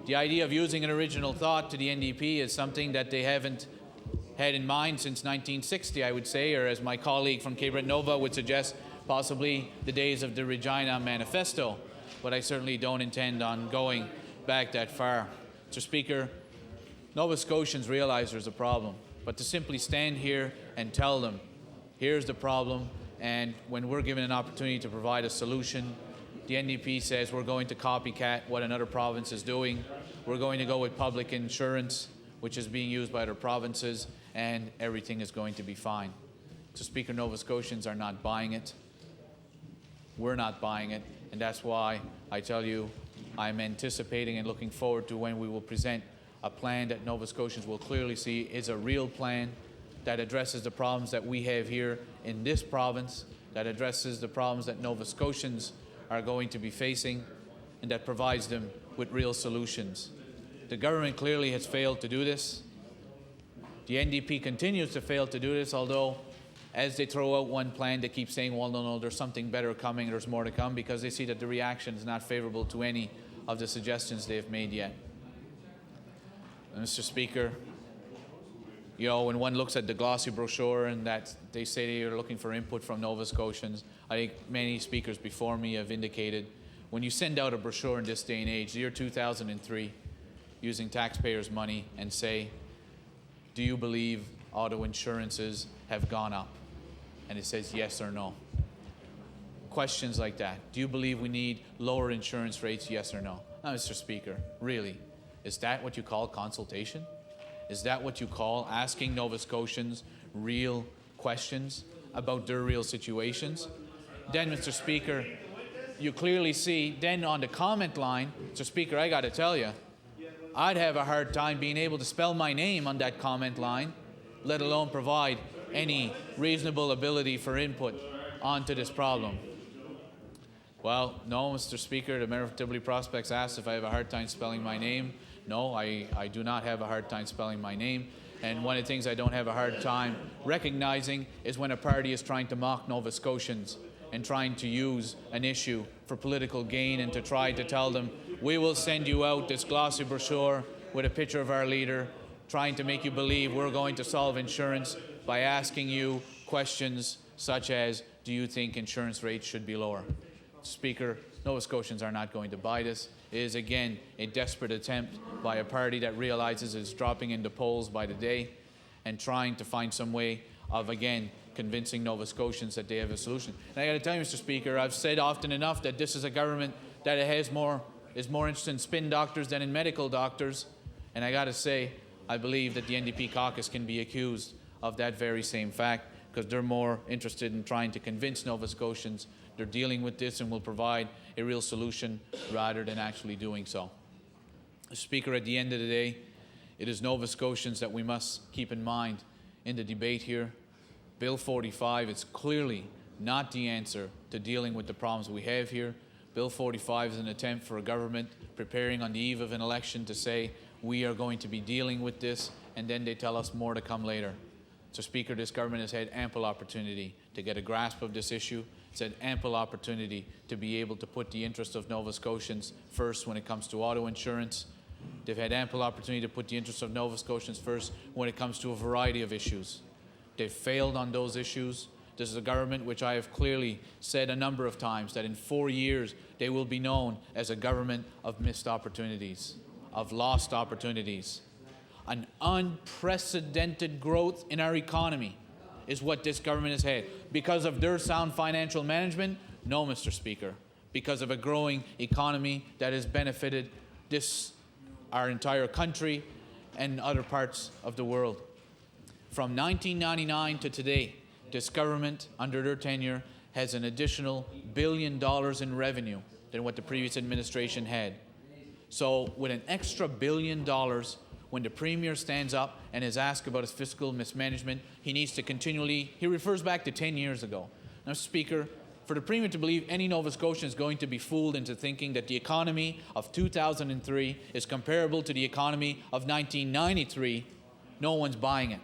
The idea of using an original thought to the NDP is something that they haven't had in mind since 1960, I would say, or as my colleague from Cape Breton Nova would suggest, possibly the days of the Regina Manifesto. But I certainly don't intend on going back that far. Mr. Speaker, Nova Scotians realize there's a problem, but to simply stand here and tell them, here's the problem, and when we're given an opportunity to provide a solution, the NDP says we're going to copycat what another province is doing. We're going to go with public insurance, which is being used by other provinces, and everything is going to be fine. So, Speaker, Nova Scotians are not buying it. We're not buying it, and that's why I tell you I'm anticipating and looking forward to when we will present a plan that Nova Scotians will clearly see is a real plan that addresses the problems that we have here in this province, that addresses the problems that Nova Scotians are going to be facing, and that provides them with real solutions. The government clearly has failed to do this. The NDP continues to fail to do this, although as they throw out one plan, they keep saying, well, no, there's something better coming, there's more to come, because they see that the reaction is not favorable to any of the suggestions they've made yet. And Mr. Speaker, you know, when one looks at the glossy brochure and that they say they are looking for input from Nova Scotians, I think many speakers before me have indicated, when you send out a brochure in this day and age, the year 2003, using taxpayers' money, and say, do you believe auto insurances have gone up? And it says yes or no. Questions like that. Do you believe we need lower insurance rates, yes or no? Now, Mr. Speaker, really, is that what you call consultation? Is that what you call asking Nova Scotians real questions about their real situations? Then, Mr. Speaker, you clearly see, then on the comment line, Mr. Speaker, I got to tell you, I'd have a hard time being able to spell my name on that comment line, let alone provide any reasonable ability for input onto this problem. Well, no, Mr. Speaker, the Mayor of Tivoli Prospects asked if I have a hard time spelling my name. No, I do not have a hard time spelling my name. And one of the things I don't have a hard time recognizing is when a party is trying to mock Nova Scotians and trying to use an issue for political gain and to try to tell them, we will send you out this glossy brochure with a picture of our leader, trying to make you believe we're going to solve insurance by asking you questions such as, do you think insurance rates should be lower? Speaker, Nova Scotians are not going to buy this. It is, again, a desperate attempt by a party that realizes it's dropping in the polls by the day and trying to find some way of, again, convincing Nova Scotians that they have a solution. And I got to tell you, Mr. Speaker, I've said often enough that this is a government that is more interested in spin doctors than in medical doctors. And I got to say, I believe that the NDP caucus can be accused of that very same fact, because they're more interested in trying to convince Nova Scotians they're dealing with this and will provide a real solution rather than actually doing so. Speaker, at the end of the day, it is Nova Scotians that we must keep in mind in the debate here. Bill 45 is clearly not the answer to dealing with the problems we have here. Bill 45 is an attempt for a government preparing on the eve of an election to say, we are going to be dealing with this, and then they tell us more to come later. So, Speaker, this government has had ample opportunity to get a grasp of this issue. It's had ample opportunity to be able to put the interests of Nova Scotians first when it comes to auto insurance. They've had ample opportunity to put the interests of Nova Scotians first when it comes to a variety of issues. They've failed on those issues. This is a government which I have clearly said a number of times that in 4 years they will be known as a government of missed opportunities, of lost opportunities. An unprecedented growth in our economy is what this government has had. Because of their sound financial management? No, Mr. Speaker. Because of a growing economy that has benefited our entire country and other parts of the world. From 1999 to today, this government, under their tenure, has an additional $1 billion in revenue than what the previous administration had. So with an extra $1 billion, when the Premier stands up and is asked about his fiscal mismanagement, he needs to continually, he refers back to 10 years ago. Now, Speaker, for the Premier to believe any Nova Scotian is going to be fooled into thinking that the economy of 2003 is comparable to the economy of 1993, no one's buying it.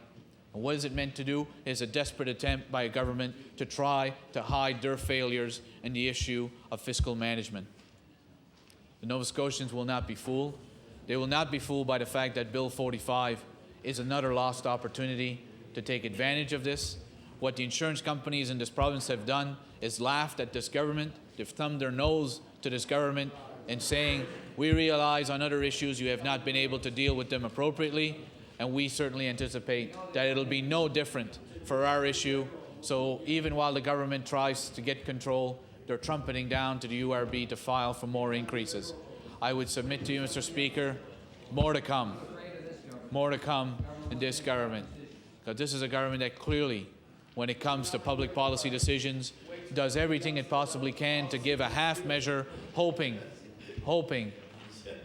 And what is it meant to do? It is a desperate attempt by a government to try to hide their failures in the issue of fiscal management. The Nova Scotians will not be fooled. They will not be fooled by the fact that Bill 45 is another lost opportunity to take advantage of this. What the insurance companies in this province have done is laughed at this government. They've thumbed their nose to this government and saying, we realize on other issues you have not been able to deal with them appropriately, and we certainly anticipate that it'll be no different for our issue. So even while the government tries to get control, they're trumpeting down to the URB to file for more increases. I would submit to you, Mr. Speaker, more to come in this government. Because this is a government that clearly, when it comes to public policy decisions, does everything it possibly can to give a half measure, hoping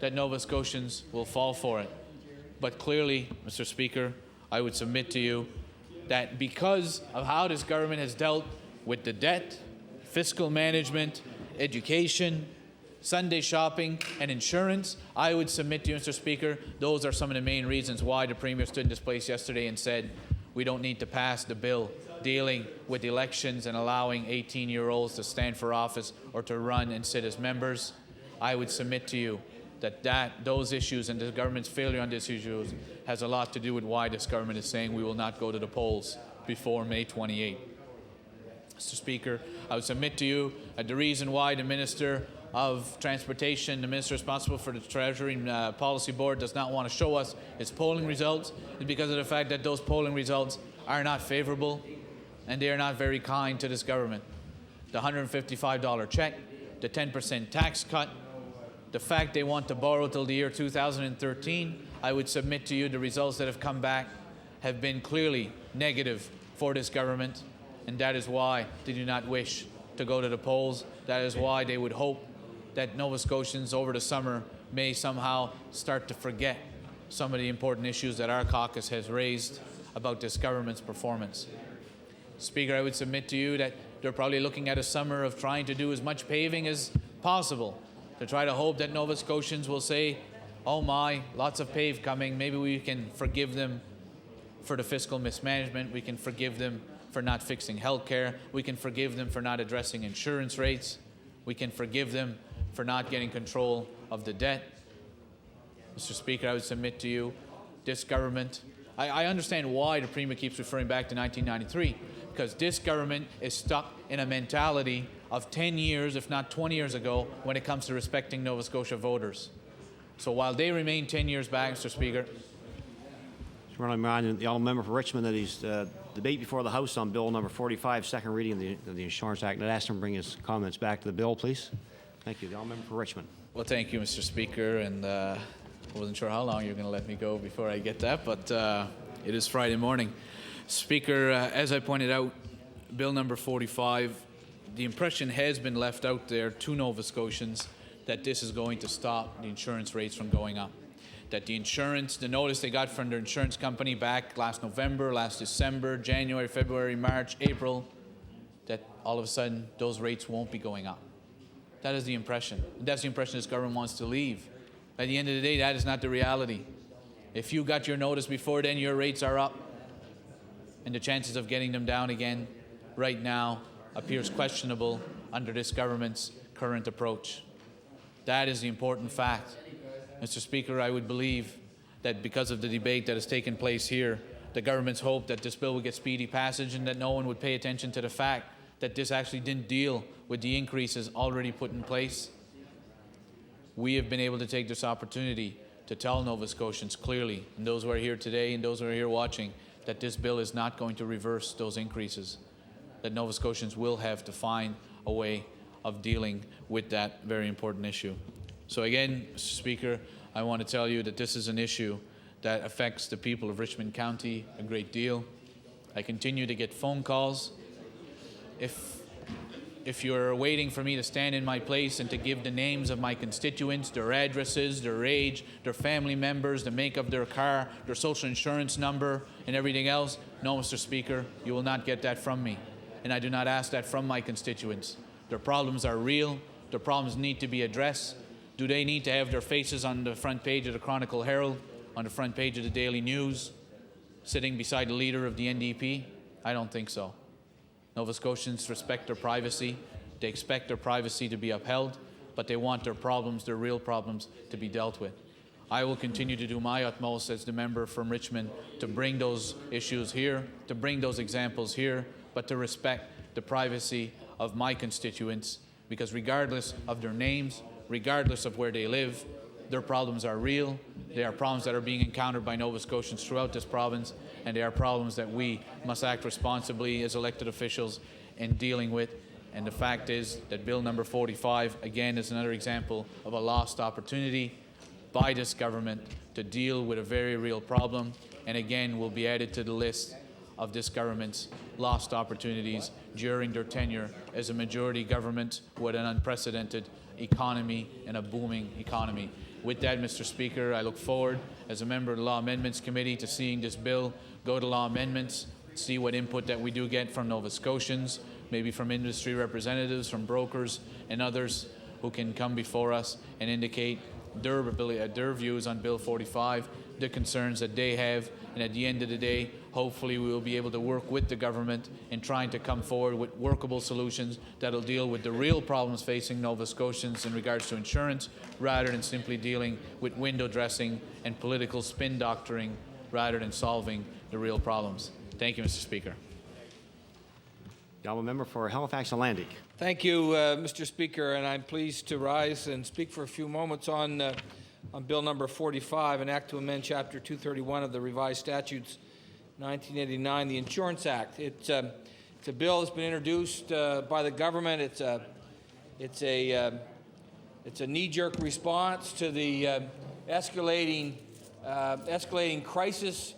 that Nova Scotians will fall for it. But clearly, Mr. Speaker, I would submit to you that because of how this government has dealt with the debt, fiscal management, education, Sunday shopping, and insurance, I would submit to you, Mr. Speaker, those are some of the main reasons why the Premier stood in this place yesterday and said, we don't need to pass the bill dealing with elections and allowing 18-year-olds to stand for office or to run and sit as members. I would submit to you that those issues and the government's failure on these issues has a lot to do with why this government is saying we will not go to the polls before May 28. Mr. Speaker, I would submit to you that the reason why the Minister of Transportation, the Minister responsible for the Treasury and Policy Board, does not want to show us his polling results is because of the fact that those polling results are not favorable and they are not very kind to this government. The $155 check, the 10% tax cut, the fact they want to borrow till the year 2013, I would submit to you the results that have come back have been clearly negative for this government, and that is why they do not wish to go to the polls. That is why they would hope that Nova Scotians over the summer may somehow start to forget some of the important issues that our caucus has raised about this government's performance. Speaker, I would submit to you that they're probably looking at a summer of trying to do as much paving as possible to try to hope that Nova Scotians will say, oh my, lots of pave coming. Maybe we can forgive them for the fiscal mismanagement. We can forgive them for not fixing health care. We can forgive them for not addressing insurance rates. We can forgive them for not getting control of the debt. Mr. Speaker, I would submit to you, this government, I understand why the Premier keeps referring back to 1993, because this government is stuck in a mentality of 10 years, if not 20 years ago, when it comes to respecting Nova Scotia voters. So while they remain 10 years back, Mr. Speaker, Just want to remind the honourable member for Richmond that he's debate before the House on Bill number 45, second reading of the Insurance Act. And I'd ask him to bring his comments back to the bill, please. Thank you. The honourable member for Richmond. well, thank you, Mr. Speaker, and I wasn't sure how long you were going to let me go before I get that, but it is Friday morning. Speaker, as I pointed out, Bill number 45, the impression has been left out there to Nova Scotians that this is going to stop the insurance rates from going up. That the notice they got from their insurance company back last November, last December, January, February, March, April, that all of a sudden those rates won't be going up. That is the impression. That's the impression this government wants to leave. At the end of the day, that is not the reality. If you got your notice before then, your rates are up. And the chances of getting them down again right now appears questionable under this government's current approach. That is the important fact. Mr. Speaker, I would believe that because of the debate that has taken place here, the government's hope that this bill would get speedy passage and that no one would pay attention to the fact that this actually didn't deal with the increases already put in place. We have been able to take this opportunity to tell Nova Scotians clearly, and those who are here today and those who are here watching, that this bill is not going to reverse those increases, that Nova Scotians will have to find a way of dealing with that very important issue. So again, Mr. Speaker, I want to tell you that this is an issue that affects the people of Richmond County a great deal. I continue to get phone calls. If you're waiting for me to stand in my place and to give the names of my constituents, their addresses, their age, their family members, the make of their car, their social insurance number, and everything else, no, Mr. Speaker, you will not get that from me. And I do not ask that from my constituents. Their problems are real. Their problems need to be addressed. Do they need to have their faces on the front page of the Chronicle Herald, on the front page of the Daily News, sitting beside the leader of the NDP? I don't think so. Nova Scotians respect their privacy. They expect their privacy to be upheld, but they want their problems, their real problems, to be dealt with. I will continue to do my utmost as the member from Richmond to bring those issues here, to bring those examples here, but to respect the privacy of my constituents, because regardless of their names, regardless of where they live, their problems are real. They are problems that are being encountered by Nova Scotians throughout this province, and they are problems that we must act responsibly as elected officials in dealing with. And the fact is that Bill number 45, again, is another example of a lost opportunity by this government to deal with a very real problem, and again will be added to the list of this government's lost opportunities during their tenure as a majority government with an unprecedented economy and a booming economy. With that, Mr. Speaker, I look forward as a member of the Law Amendments Committee to seeing this bill go to Law Amendments, see what input that we do get from Nova Scotians, maybe from industry representatives, from brokers and others who can come before us and indicate their views on Bill 45, the concerns that they have, and at the end of the day, hopefully we will be able to work with the government in trying to come forward with workable solutions that will deal with the real problems facing Nova Scotians in regards to insurance, rather than simply dealing with window dressing and political spin doctoring, rather than solving the real problems. Thank you, Mr. Speaker. The honourable member for Halifax and Landic. Thank you, Mr. Speaker, and I'm pleased to rise and speak for a few moments on Bill number 45, an act to amend Chapter 231 of the Revised Statutes 1989, the Insurance Act. It's a bill that's been introduced by the government. It's a knee-jerk response to the escalating crisis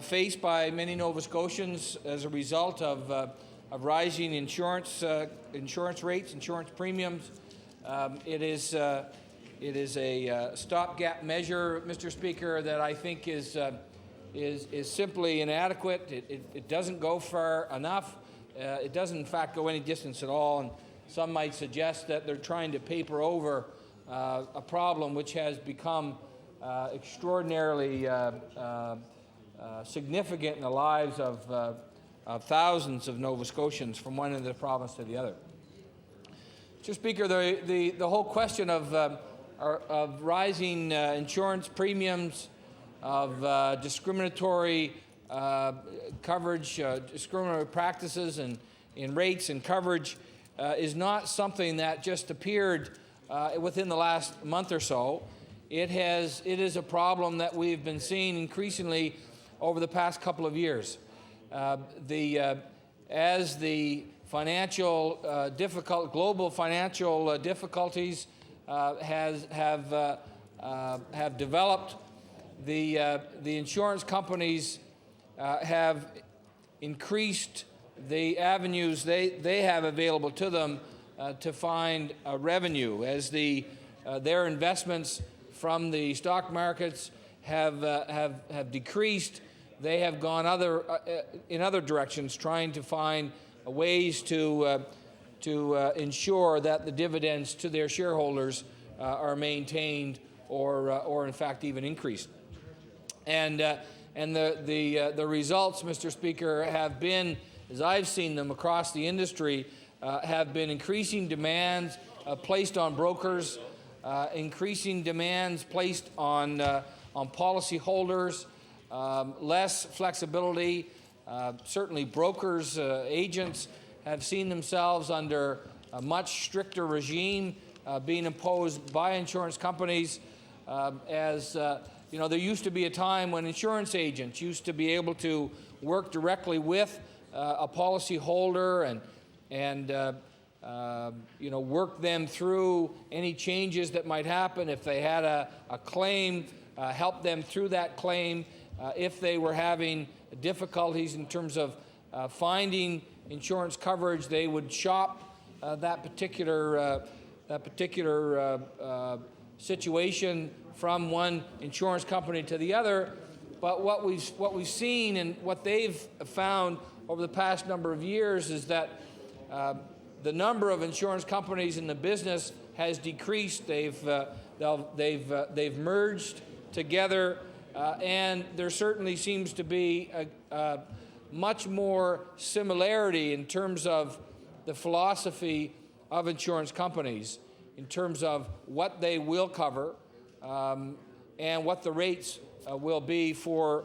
faced by many Nova Scotians as a result of rising insurance rates, insurance premiums. It is a stopgap measure, Mr. Speaker, that I think is simply inadequate. It doesn't go far enough. It doesn't, in fact, go any distance at all. And some might suggest that they're trying to paper over a problem which has become extraordinarily significant in the lives of thousands of Nova Scotians from one end of the province to the other. Mr. Speaker, the whole question of rising insurance premiums, of discriminatory coverage, discriminatory practices in rates and coverage is not something that just appeared within the last month or so. It is a problem that we've been seeing increasingly over the past couple of years. As the global financial difficulties have developed, the insurance companies have increased the avenues they have available to them to find revenue. As their investments from the stock markets have decreased, they have gone in other directions, trying to find ways to ensure that the dividends to their shareholders are maintained or in fact even increased. And the results, Mr. Speaker, have been, as I've seen them across the industry, have been increasing demands placed on brokers, increasing demands placed on policyholders, less flexibility. Certainly brokers, agents have seen themselves under a much stricter regime being imposed by insurance companies. There used to be a time when insurance agents used to be able to work directly with a policyholder and work them through any changes that might happen if they had a claim, help them through that claim. If they were having difficulties in terms of finding insurance coverage, they would shop that particular situation from one insurance company to the other. But what we've seen and what they've found over the past number of years is that the number of insurance companies in the business has decreased. They've merged together, and there certainly seems to be a much more similarity in terms of the philosophy of insurance companies, in terms of what they will cover and what the rates will be for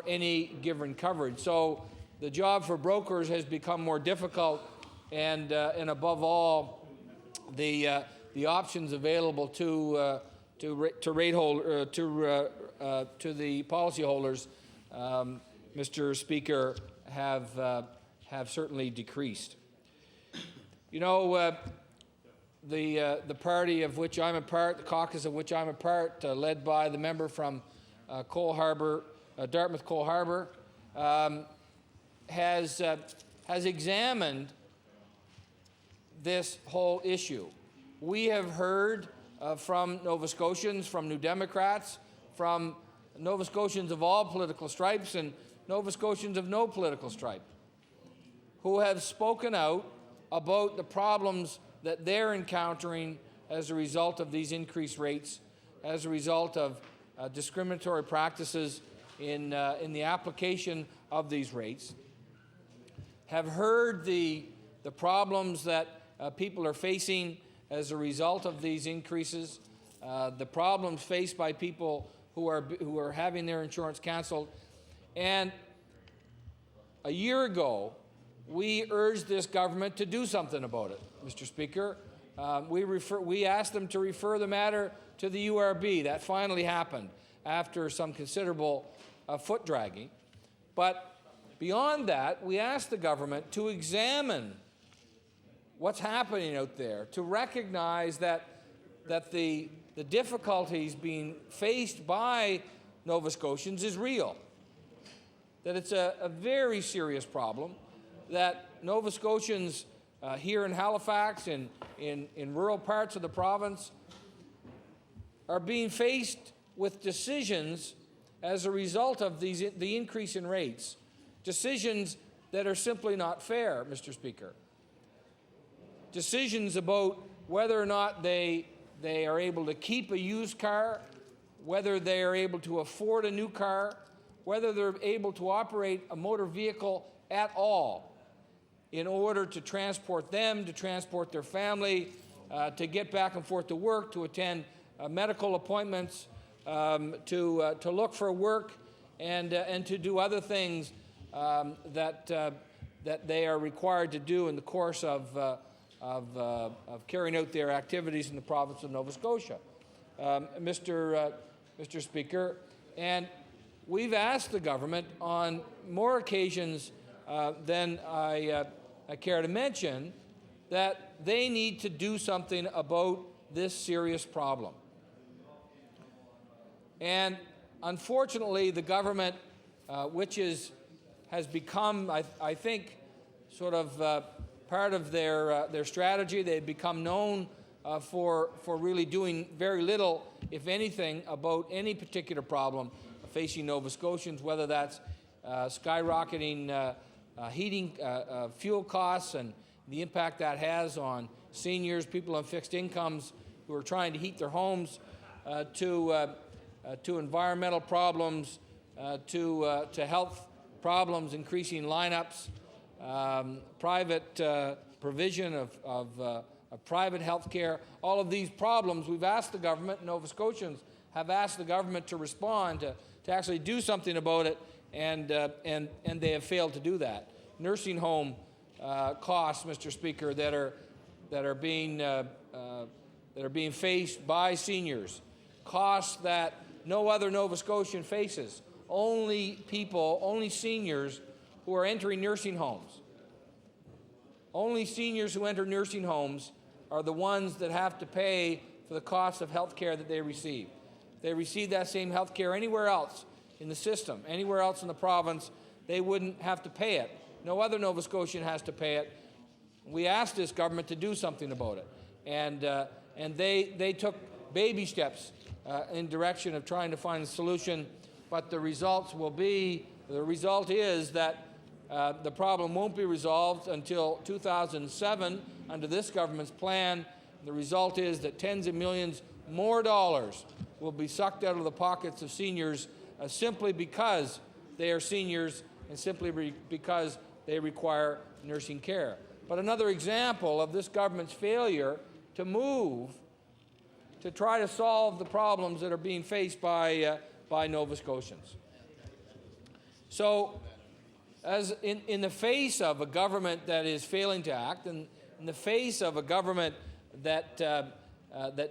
any given coverage. So the job for brokers has become more difficult, and above all, the options available to the policyholders, Mr. Speaker, have certainly decreased. The party of which I'm a part, the caucus of which I'm a part, led by the member from Dartmouth Cole Harbour, has examined this whole issue. We have heard from Nova Scotians, from New Democrats, from Nova Scotians of all political stripes and Nova Scotians of no political stripe, who have spoken out about the problems that they're encountering as a result of these increased rates, as a result of discriminatory practices in the application of these rates, have heard the problems that people are facing as a result of these increases, the problems faced by people who are having their insurance canceled. And a year ago, we urged this government to do something about it, Mr. Speaker. We asked them to refer the matter to the URB. That finally happened after some considerable foot dragging. But beyond that, we asked the government to examine what's happening out there, to recognize that the difficulties being faced by Nova Scotians is real, that it's a very serious problem, that Nova Scotians here in Halifax and in rural parts of the province are being faced with decisions as a result of the increase in rates, decisions that are simply not fair, Mr. Speaker. Decisions about whether or not they are able to keep a used car, whether they are able to afford a new car, whether they're able to operate a motor vehicle at all in order to transport them, to transport their family, to get back and forth to work, to attend medical appointments, to look for work, and to do other things that they are required to do in the course of carrying out their activities in the province of Nova Scotia, Mr. Speaker. And we've asked the government on more occasions than I care to mention that they need to do something about this serious problem. And unfortunately, the government, which has become, I think, sort of part of their strategy, they've become known for really doing very little, if anything, about any particular problem facing Nova Scotians, whether that's skyrocketing heating fuel costs and the impact that has on seniors, people on fixed incomes who are trying to heat their homes, to environmental problems, to health problems, increasing lineups, private provision of private health care. All of these problems, we've asked the government, Nova Scotians have asked the government to respond, to actually do something about it, and they have failed to do that. Nursing home costs, Mr. Speaker, that are being faced by seniors, costs that no other Nova Scotian faces. Only seniors who are entering nursing homes. Only seniors who enter nursing homes are the ones that have to pay for the cost of health care that they receive. If they receive that same health care anywhere else in the system, anywhere else in the province, they wouldn't have to pay it. No other Nova Scotian has to pay it. We asked this government to do something about it, and they took baby steps in direction of trying to find a solution, but the result is that the problem won't be resolved until 2007 under this government's plan. The result is that tens of millions more dollars will be sucked out of the pockets of seniors simply because they are seniors and simply because they require nursing care. But another example of this government's failure to move to try to solve the problems that are being faced by Nova Scotians. So, as in the face of a government that is failing to act, and in the face of a government that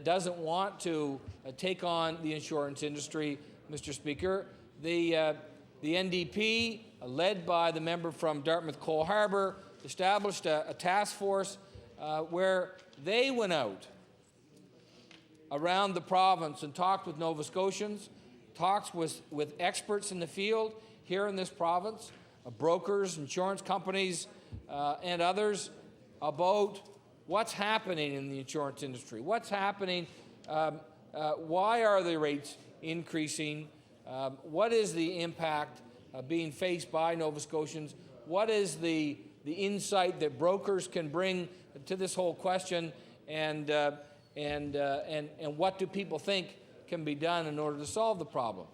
doesn't want to take on the insurance industry, Mr. Speaker, the NDP, led by the member from Dartmouth Cole Harbour, established a task force where they went out around the province and talked with Nova Scotians, talks with experts in the field here in this province, brokers, insurance companies, and others, about what's happening in the insurance industry. What's happening? Why are the rates increasing? What is the impact being faced by Nova Scotians? What is the insight that brokers can bring to this whole question? And what do people think can be done in order to solve the problem.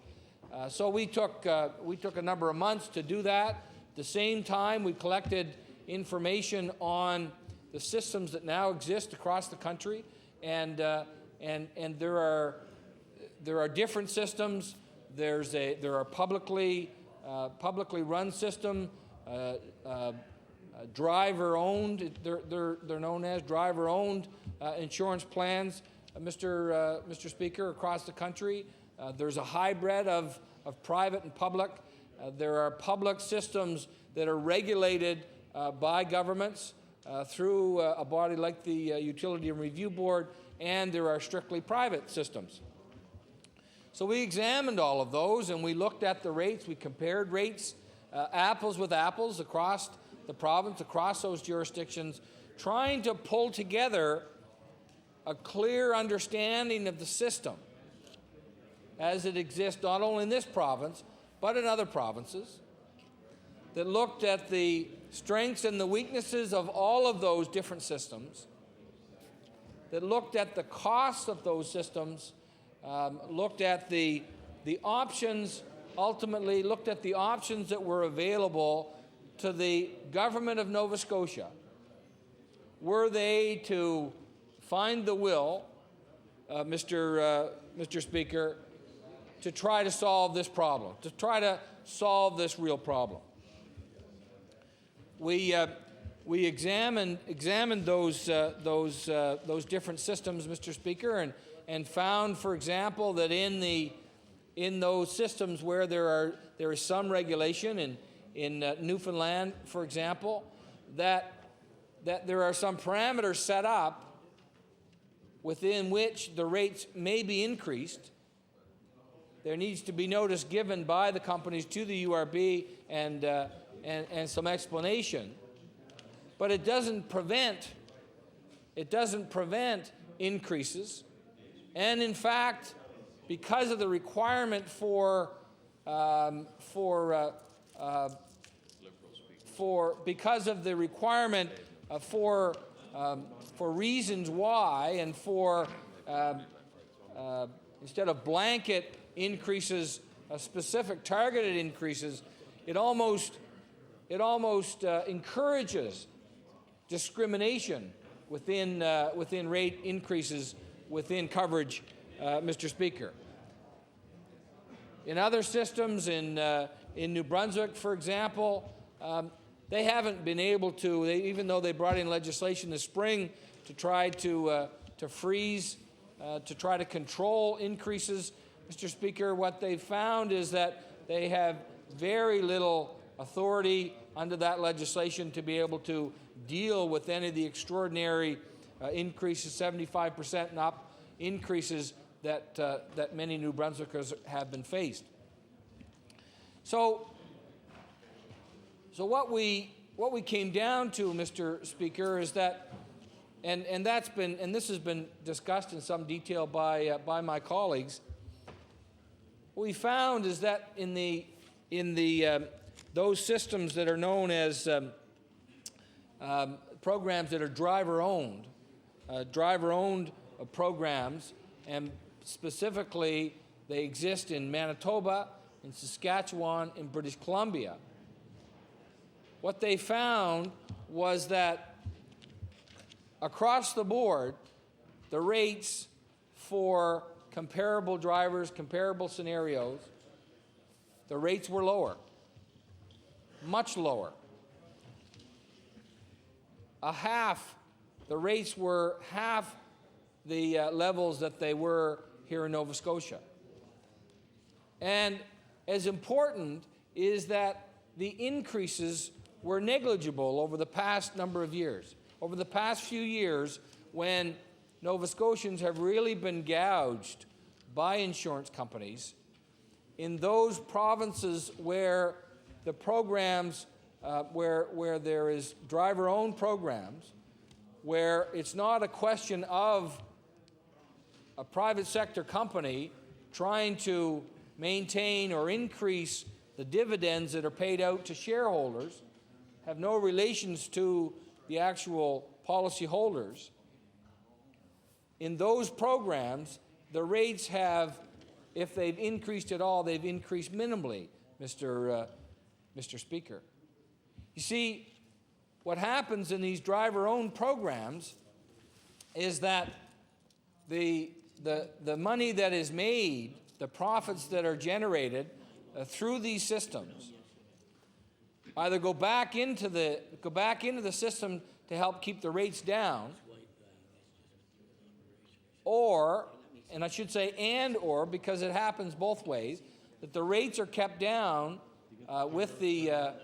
So we took a number of months to do that. At the same time, we collected information on the systems that now exist across the country, and there are different systems. There are publicly run system, driver-owned. They're known as driver-owned insurance plans, Mr. Speaker, across the country. There's a hybrid of private and public. There are public systems that are regulated by governments through a body like the Utility and Review Board, and there are strictly private systems. So we examined all of those, and we looked at the rates. We compared rates, apples with apples, across the province, across those jurisdictions, trying to pull together a clear understanding of the system as it exists not only in this province, but in other provinces, that looked at the strengths and the weaknesses of all of those different systems, that looked at the costs of those systems, looked at the options, ultimately looked at the options that were available to the government of Nova Scotia. Were they to find the will, Mr. Speaker, to try to solve this problem, to try to solve this real problem? We examined those different systems, Mr. Speaker, and found, for example, that in those systems where there is some regulation, in Newfoundland, for example, that there are some parameters set up within which the rates may be increased. There needs to be notice given by the companies to the URB and some explanation, but it doesn't prevent increases. And in fact, because of the requirement for reasons why, and for instead of blanket increases, specific targeted increases, it almost encourages discrimination within rate increases within coverage, Mr. Speaker. In other systems, in New Brunswick, for example, they haven't been able to, even though they brought in legislation this spring to try to freeze, to try to control increases, Mr. Speaker, what they've found is that they have very little authority under that legislation to be able to deal with any of the extraordinary increases, 75% and up increases that many New Brunswickers have been faced. So what we came down to, Mr. Speaker, is that, and this has been discussed in some detail by my colleagues. What we found is that in those systems that are known as programs that are driver-owned programs, and specifically they exist in Manitoba, in Saskatchewan, in British Columbia. What they found was that across the board, the rates for comparable drivers, comparable scenarios, the rates were lower, much lower. The rates were half the levels that they were here in Nova Scotia. And as important is that the increases were negligible over the past number of years. Over the past few years, when Nova Scotians have really been gouged by insurance companies, in those provinces where the programs, where there is driver-owned programs, where it's not a question of a private sector company trying to maintain or increase the dividends that are paid out to shareholders, have no relations to the actual policy holders. In those programs, the rates have if they've increased at all, they've increased minimally, Mr. Speaker. You see, what happens in these driver-owned programs is that the money that is made, the profits that are generated through these systems, either go back into the system to help keep the rates down, or, and I should say and/or, because it happens both ways, that the rates are kept down with the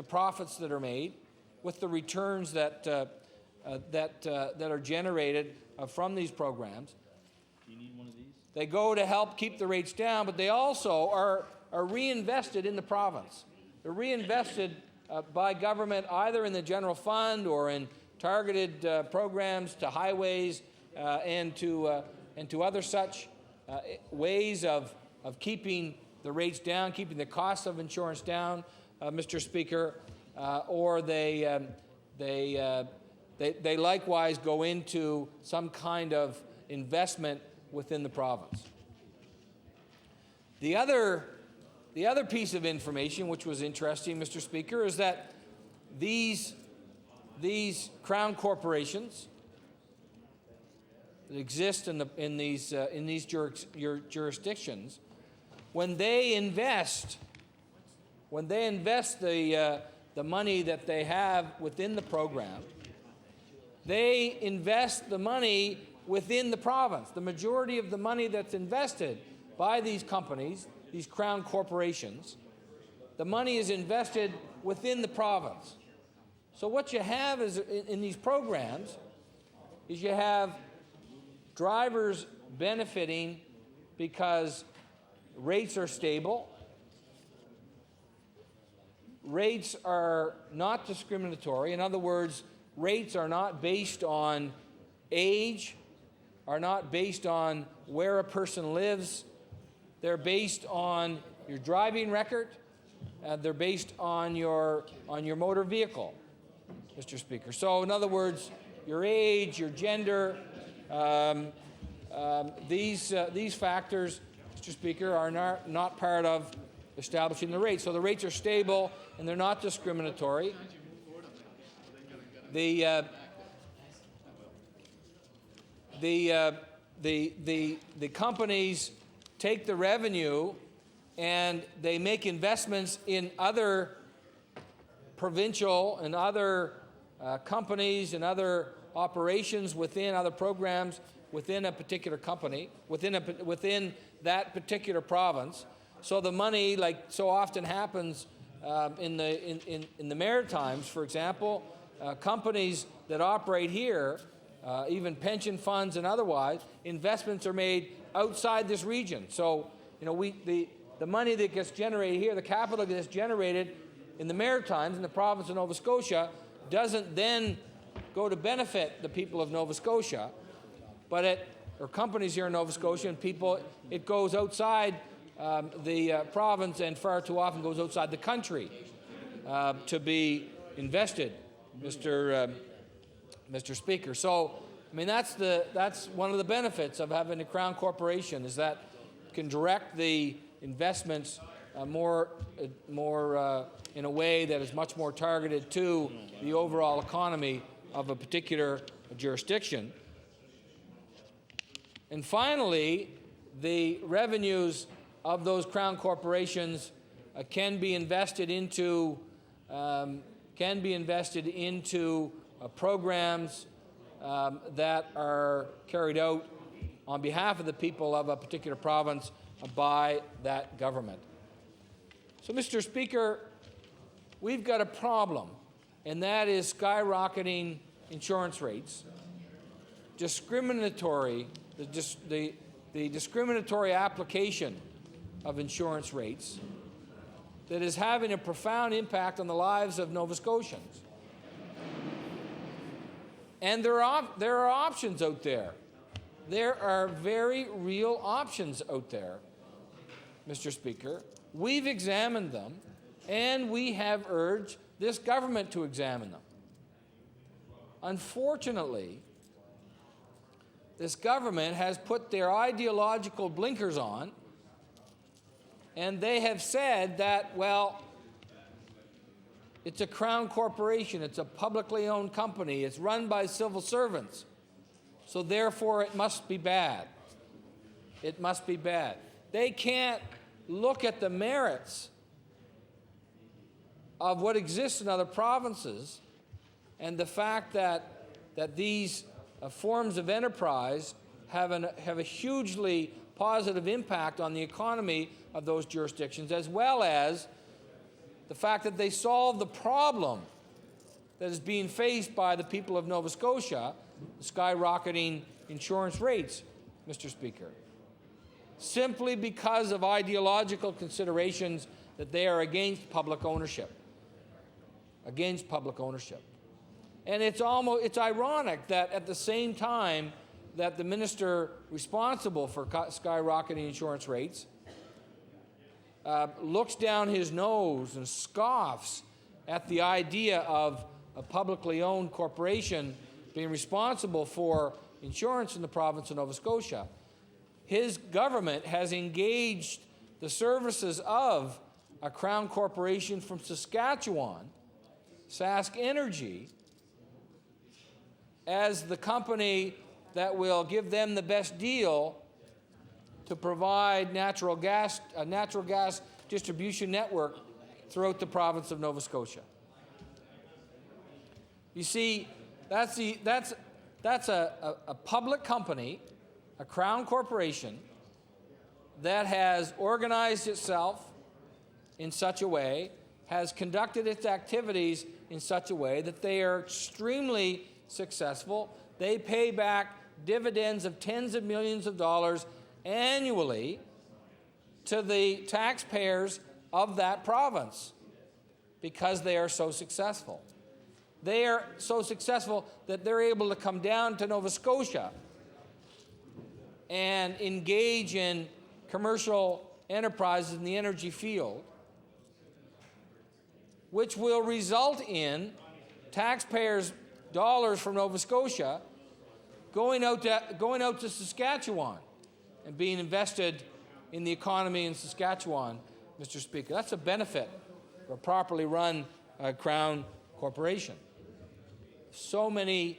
profits that are made, with the returns that are generated from these programs. They go to help keep the rates down, but they also are reinvested in the province. They're reinvested by government either in the general fund or in targeted programs to highways and to other such ways of keeping the rates down, keeping the cost of insurance down, Mr. Speaker, or they likewise go into some kind of investment within the province. The other piece of information which was interesting, Mr. Speaker, is that these crown corporations that exist in these jurisdictions, when they invest the money that they have within the program, they invest the money within the province. The majority of the money that's invested by these companies, these crown corporations, the money is invested within the province. So what you have is in these programs is you have drivers benefiting because rates are stable, rates are not discriminatory. In other words, rates are not based on age, are not based on where a person lives. They're based on your driving record. They're based on your motor vehicle, Mr. Speaker. So, in other words, your age, your gender, these factors, Mr. Speaker, are not part of establishing the rates. So the rates are stable and they're not discriminatory. The companies take the revenue and they make investments in other provincial and other companies and other operations within other programs within a particular company, within that particular province. So the money, like so often happens in the Maritimes, for example, companies that operate here, even pension funds and otherwise, investments are made outside this region. So, the money that gets generated here, the capital that gets generated in the Maritimes, in the province of Nova Scotia, doesn't then go to benefit the people of Nova Scotia, but or companies here in Nova Scotia and people, it goes outside the province and far too often goes outside the country to be invested, Mr. Speaker. So, that's one of the benefits of having a Crown Corporation, is that it can direct the investments more in a way that is much more targeted to the overall economy of a particular jurisdiction. And finally, the revenues of those Crown corporations can be invested into programs that are carried out on behalf of the people of a particular province by that government. So, Mr. Speaker, we've got a problem, and that is skyrocketing insurance rates, discriminatory, the discriminatory application of insurance rates that is having a profound impact on the lives of Nova Scotians. And there are options out there. There are very real options out there, Mr. Speaker. We've examined them, and we have urged this government to examine them. Unfortunately, this government has put their ideological blinkers on And they have said that, well, it's a Crown corporation, it's a publicly owned company, it's run by civil servants, so therefore it must be bad. It must be bad. They can't look at the merits of what exists in other provinces and the fact that these forms of enterprise have a hugely positive impact on the economy of those jurisdictions, as well as the fact that they solve the problem that is being faced by the people of Nova Scotia, skyrocketing insurance rates, Mr. Speaker, simply because of ideological considerations that they are against public ownership. Against public ownership. And it's ironic that at the same time that the minister responsible for skyrocketing insurance rates looks down his nose and scoffs at the idea of a publicly owned corporation being responsible for insurance in the province of Nova Scotia, his government has engaged the services of a Crown corporation from Saskatchewan, Sask Energy, as the company that will give them the best deal to provide natural gas distribution network throughout the province of Nova Scotia. You see, that's a public company, a Crown corporation, that has organized itself in such a way, has conducted its activities in such a way that they are extremely successful. They pay back dividends of tens of millions of dollars annually to the taxpayers of that province because they are so successful. They are so successful that they're able to come down to Nova Scotia and engage in commercial enterprises in the energy field, which will result in taxpayers' dollars from Nova Scotia going out to Saskatchewan and being invested in the economy in Saskatchewan, Mr. Speaker. That's a benefit for a properly run Crown corporation. So many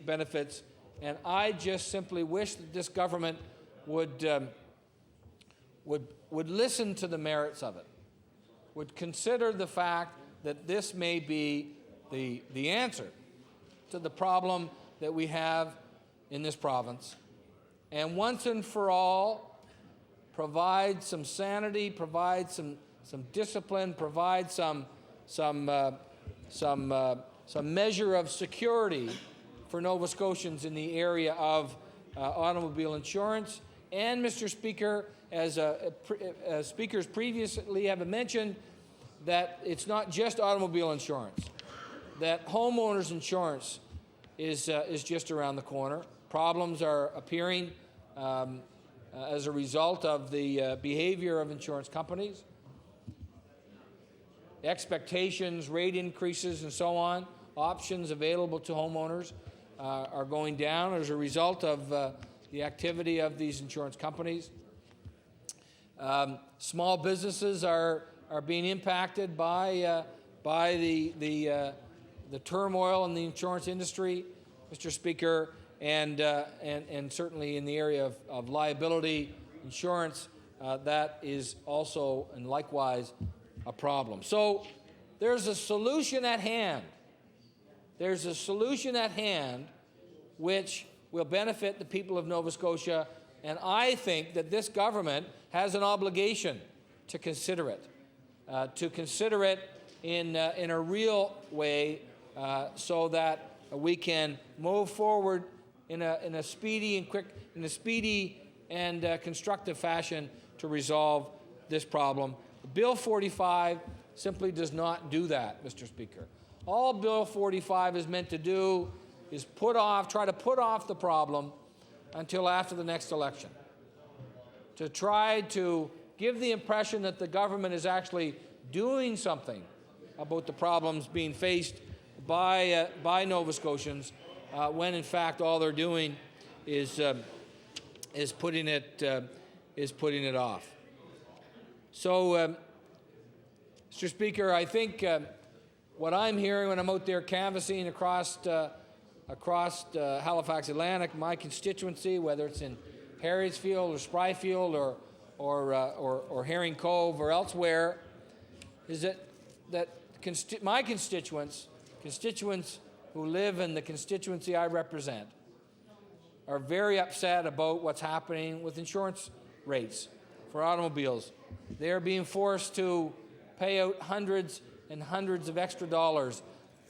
benefits, and I just simply wish that this government would listen to the merits of it, would consider the fact that this may be the answer to the problem that we have in this province, and once and for all provide some sanity, provide some discipline, provide some measure of security for Nova Scotians in the area of automobile insurance. And, Mr. Speaker, as speakers previously have mentioned, that it's not just automobile insurance, that homeowners insurance is just around the corner. Problems are appearing as a result of the behavior of insurance companies. Expectations, rate increases, and so on, options available to homeowners are going down as a result of the activity of these insurance companies. Small businesses are being impacted by the turmoil in the insurance industry, Mr. Speaker, and certainly in the area of liability insurance, that is also and likewise a problem. So there's a solution at hand. There's a solution at hand which will benefit the people of Nova Scotia, and I think that this government has an obligation to consider it in a real way, so that we can move forward in a speedy and constructive fashion to resolve this problem. Bill 45 simply does not do that, Mr. Speaker. All Bill 45 is meant to do is try to put off the problem until after the next election, to try to give the impression that the government is actually doing something about the problems being faced by Nova Scotians, when in fact all they're doing is putting it off. So, Mr. Speaker, I think what I'm hearing when I'm out there canvassing across Halifax Atlantic, my constituency, whether it's in Harrietsfield or Spryfield or Herring Cove or elsewhere, is that my constituents who live in the constituency I represent, are very upset about what's happening with insurance rates for automobiles. They are being forced to pay out hundreds and hundreds of extra dollars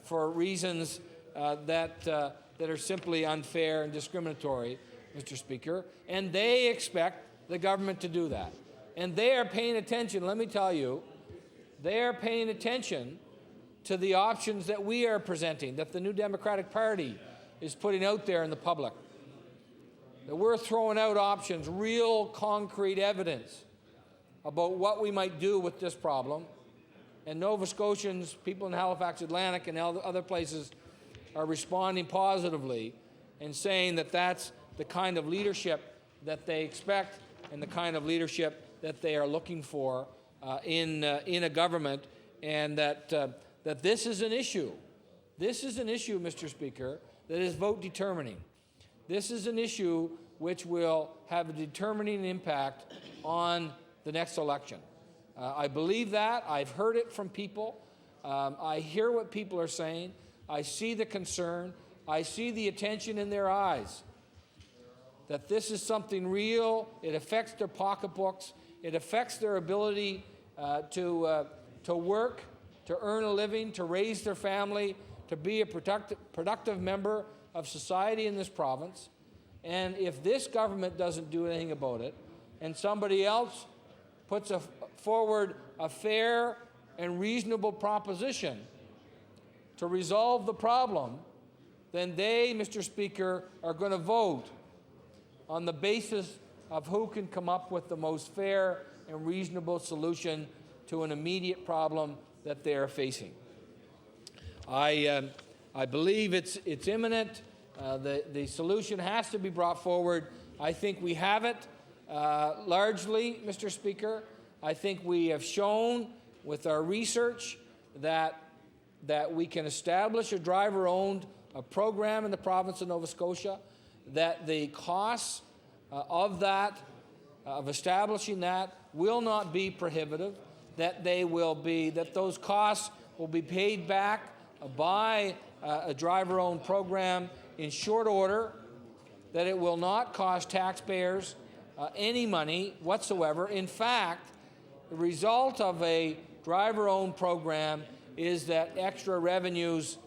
for reasons that are simply unfair and discriminatory, Mr. Speaker, and they expect the government to do that. And they are paying attention, let me tell you, they are paying attention to the options that we are presenting, that the New Democratic Party is putting out there in the public. That we're throwing out options, real concrete evidence about what we might do with this problem. And Nova Scotians, people in Halifax Atlantic and other places are responding positively and saying that that's the kind of leadership that they expect and the kind of leadership that they are looking for in a government, and that this is an issue. This is an issue, Mr. Speaker, that is vote determining. This is an issue which will have a determining impact on the next election. I believe that. I've heard it from people. I hear what people are saying. I see the concern. I see the attention in their eyes. That this is something real. It affects their pocketbooks. It affects their ability to work, to earn a living, to raise their family, to be a productive member of society in this province. And if this government doesn't do anything about it, and somebody else puts forward a fair and reasonable proposition to resolve the problem, then they, Mr. Speaker, are going to vote on the basis of who can come up with the most fair and reasonable solution to an immediate problem that they are facing. I believe it's imminent. The solution has to be brought forward. I think we have it largely, Mr. Speaker. I think we have shown with our research that we can establish a driver-owned program in the province of Nova Scotia, that the costs of establishing that will not be prohibitive, that those costs will be paid back by a driver-owned program in short order, that it will not cost taxpayers any money whatsoever. In fact, the result of a driver-owned program is that extra revenues,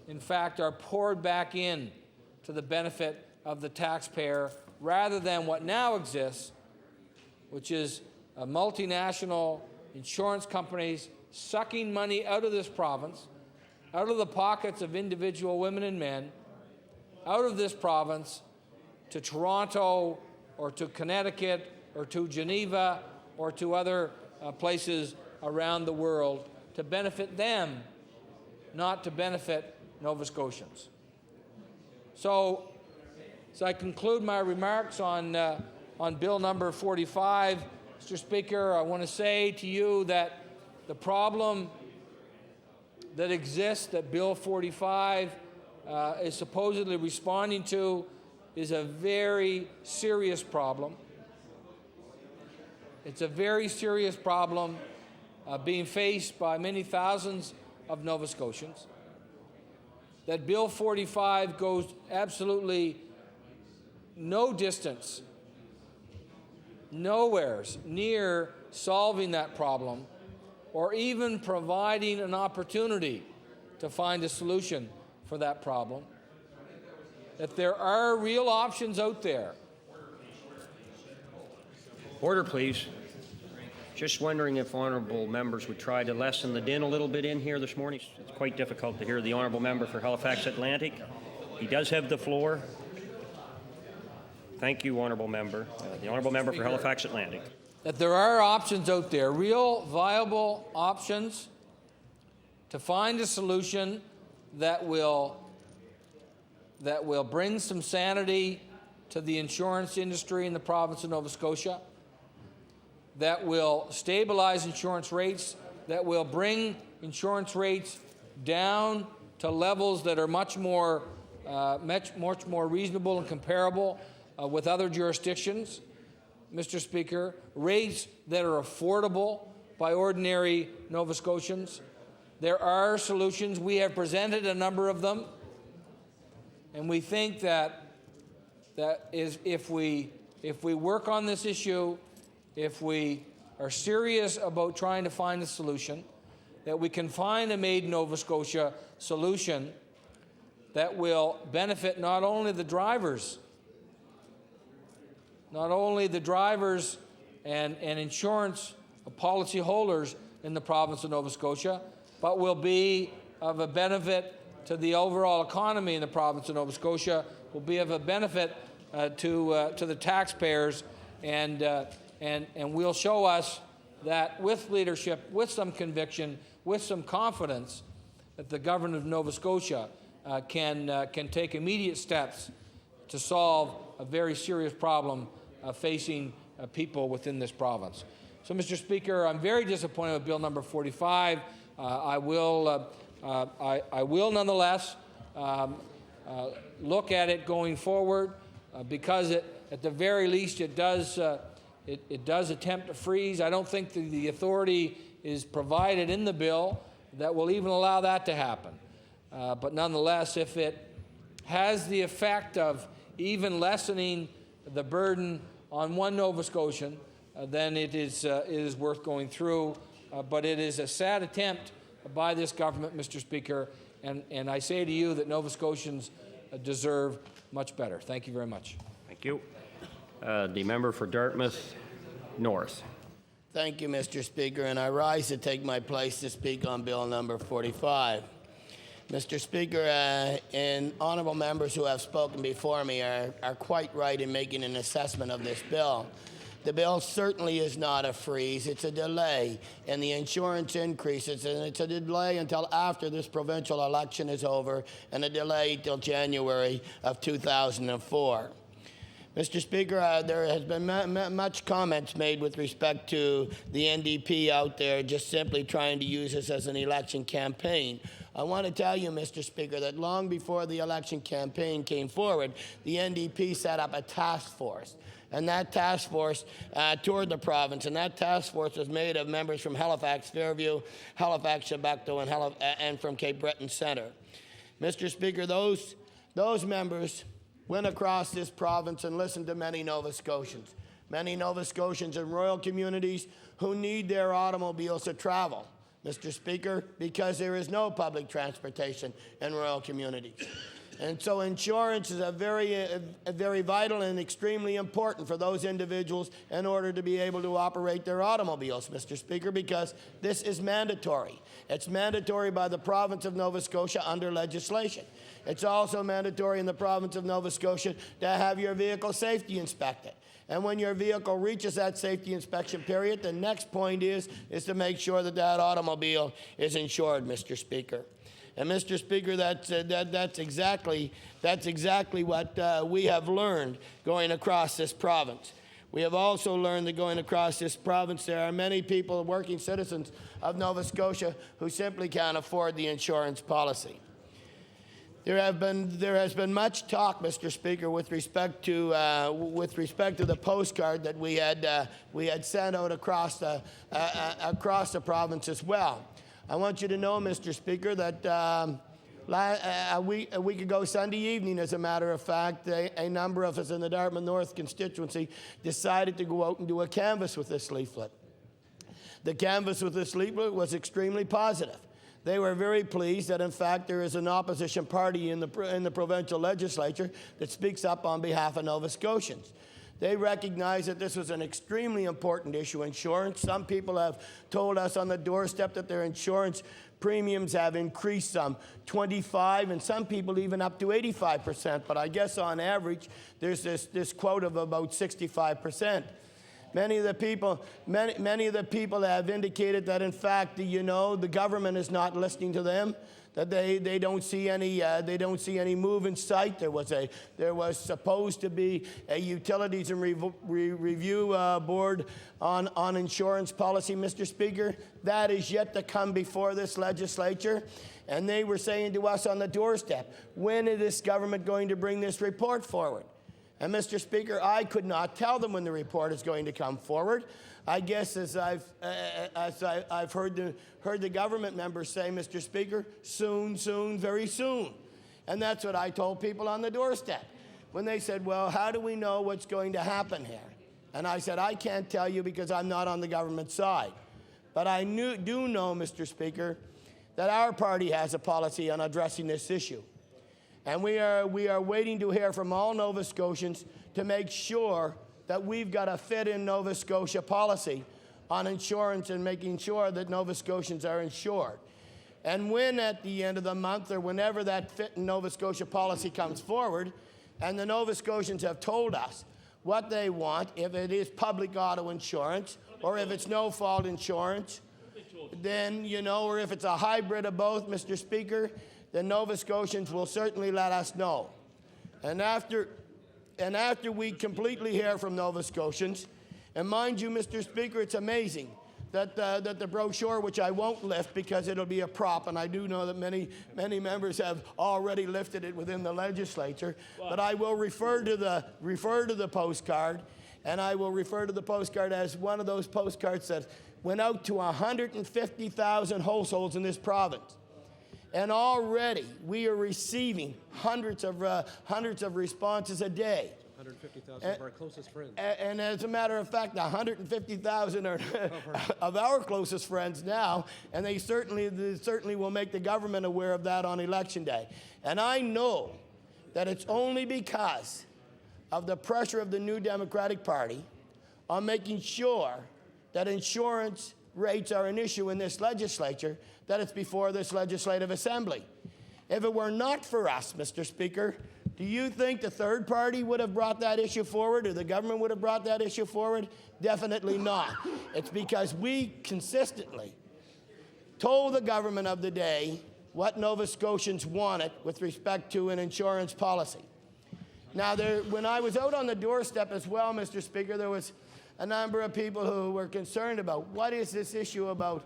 in fact, are poured back in to the benefit of the taxpayer, rather than what now exists, which is multinational insurance companies sucking money out of this province, out of the pockets of individual women and men, out of this province to Toronto or to Connecticut or to Geneva or to other places around the world to benefit them, not to benefit Nova Scotians. So as I conclude my remarks on Bill number 45, Mr. Speaker, I want to say to you that the problem that exists that Bill 45 is supposedly responding to is a very serious problem. It's a very serious problem being faced by many thousands of Nova Scotians. That Bill 45 goes absolutely no distance, nowhere near solving that problem, or even providing an opportunity to find a solution for that problem. That there are real options out there. Order, please. Just wondering if honourable members would try to lessen the din a little bit in here this morning. It's quite difficult to hear the honourable member for Halifax Atlantic. He does have the floor. Thank you, honourable member. The honourable member for Halifax Atlantic. That there are options out there, real viable options to find a solution that will bring some sanity to the insurance industry in the province of Nova Scotia, that will stabilize insurance rates, that will bring insurance rates down to levels that are much more reasonable and comparable with other jurisdictions. Mr. Speaker, rates that are affordable by ordinary Nova Scotians. There are solutions. We have presented a number of them, and we think that if we work on this issue, if we are serious about trying to find a solution, that we can find a Made in Nova Scotia solution that will benefit not only the drivers and insurance policyholders in the province of Nova Scotia, but will be of a benefit to the overall economy in the province of Nova Scotia, will be of a benefit to the taxpayers, and will show us that with leadership, with some conviction, with some confidence, that the government of Nova Scotia can take immediate steps to solve a very serious problem facing people within this province. So, Mr. Speaker, I'm very disappointed with Bill number 45. I will nonetheless look at it going forward because at the very least it does attempt to freeze. I don't think the authority is provided in the bill that will even allow that to happen. But nonetheless, if it has the effect of even lessening the burden on one Nova Scotian, then it is worth going through. But it is a sad attempt by this government, Mr. Speaker, and I say to you that Nova Scotians deserve much better. Thank you very much. Thank you. The member for Dartmouth North. Thank you, Mr. Speaker, and I rise to take my place to speak on Bill number 45. Mr. Speaker, and honourable members who have spoken before me are quite right in making an assessment of this bill. The bill certainly is not a freeze. It's a delay in the insurance increases, and it's a delay until after this provincial election is over, and a delay till January of 2004. Mr. Speaker, there has been much comments made with respect to the NDP out there just simply trying to use this as an election campaign. I want to tell you, Mr. Speaker, that long before the election campaign came forward, the NDP set up a task force. And that task force toured the province, and that task force was made of members from Halifax, Fairview, Halifax, Chebecto, and from Cape Breton Centre. Mr. Speaker, those members went across this province and listened to many Nova Scotians in rural communities who need their automobiles to travel, Mr. Speaker, because there is no public transportation in rural communities. And so insurance is a very vital and extremely important for those individuals in order to be able to operate their automobiles, Mr. Speaker, because this is mandatory. It's mandatory by the province of Nova Scotia under legislation. It's also mandatory in the province of Nova Scotia to have your vehicle safety inspected. And when your vehicle reaches that safety inspection period, the next point is to make sure that that automobile is insured, Mr. Speaker. And Mr. Speaker, that's exactly what we have learned going across this province. We have also learned that going across this province, there are many people, working citizens of Nova Scotia, who simply can't afford the insurance policy. There has been much talk, Mr. Speaker, with respect to the postcard that we had sent out across the province as well. I want you to know, Mr. Speaker, that a week ago Sunday evening, as a matter of fact, a number of us in the Dartmouth North constituency decided to go out and do a canvass with this leaflet. The canvass with this leaflet was extremely positive. They were very pleased that, in fact, there is an opposition party in the provincial legislature that speaks up on behalf of Nova Scotians. They recognize that this was an extremely important issue, insurance. Some people have told us on the doorstep that their insurance premiums have increased some 25%, and some people even up to 85%. But I guess on average, there's this quote of about 65%. Many of the people have indicated that, in fact, the government is not listening to them. that they don't see any move in sight. There was supposed to be a utilities and review board on insurance policy, Mr. Speaker. That is yet to come before this legislature. And they were saying to us on the doorstep, when is this government going to bring this report forward? And Mr. Speaker, I could not tell them when the report is going to come forward. I guess as I've heard the government members say, Mr. Speaker, soon, soon, very soon. And that's what I told people on the doorstep when they said, well, how do we know what's going to happen here? And I said, I can't tell you because I'm not on the government side. But I do know, Mr. Speaker, that our party has a policy on addressing this issue. And we are waiting to hear from all Nova Scotians to make sure that we've got a fit in Nova Scotia policy on insurance and making sure that Nova Scotians are insured. And when at the end of the month or whenever that fit in Nova Scotia policy comes forward, and the Nova Scotians have told us what they want, if it is public auto insurance or if it's no-fault insurance, then, or if it's a hybrid of both, Mr. Speaker, then Nova Scotians will certainly let us know. And after we completely hear from Nova Scotians, and mind you, Mr. Speaker, it's amazing that the brochure, which I won't lift because it'll be a prop, and I do know that many members have already lifted it within the legislature, but I will refer to the postcard, and I will refer to the postcard as one of those postcards that went out to 150,000 households in this province. And already we are receiving hundreds of responses a day. 150,000 of our closest friends. And as a matter of fact, 150,000 are of our closest friends now, and they certainly will make the government aware of that on Election Day. And I know that it's only because of the pressure of the New Democratic Party on making sure that insurance rates are an issue in this legislature, that it's before this legislative assembly. If it were not for us, Mr. Speaker, do you think the third party would have brought that issue forward or the government would have brought that issue forward? Definitely not. It's because we consistently told the government of the day what Nova Scotians wanted with respect to an insurance policy. Now, when I was out on the doorstep as well, Mr. Speaker, there was a number of people who were concerned about what is this issue about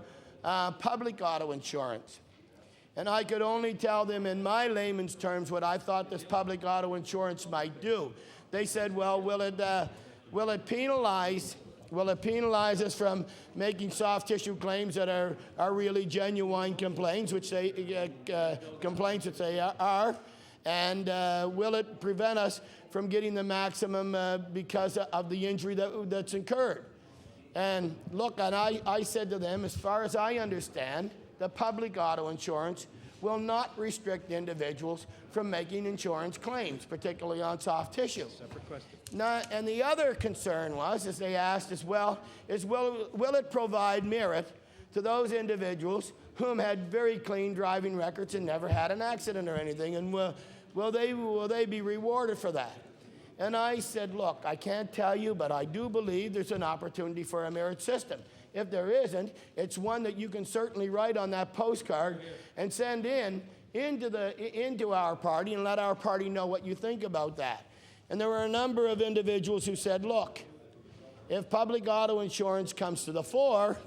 public auto insurance. And I could only tell them in my layman's terms what I thought this public auto insurance might do. They said, well, will it penalize us from making soft tissue claims that are really genuine complaints, which they are? And will it prevent us from getting the maximum because of the injury that's incurred? And look, and I said to them, as far as I understand, the public auto insurance will not restrict individuals from making insurance claims, particularly on soft tissue. Separate question. Now, and the other concern was, as they asked as well, is will it provide merit to those individuals whom had very clean driving records and never had an accident or anything, and will they be rewarded for that? And I said, look, I can't tell you, but I do believe there's an opportunity for a merit system. If there isn't, it's one that you can certainly write on that postcard and send into our party and let our party know what you think about that. And there were a number of individuals who said, look, if public auto insurance comes to the fore,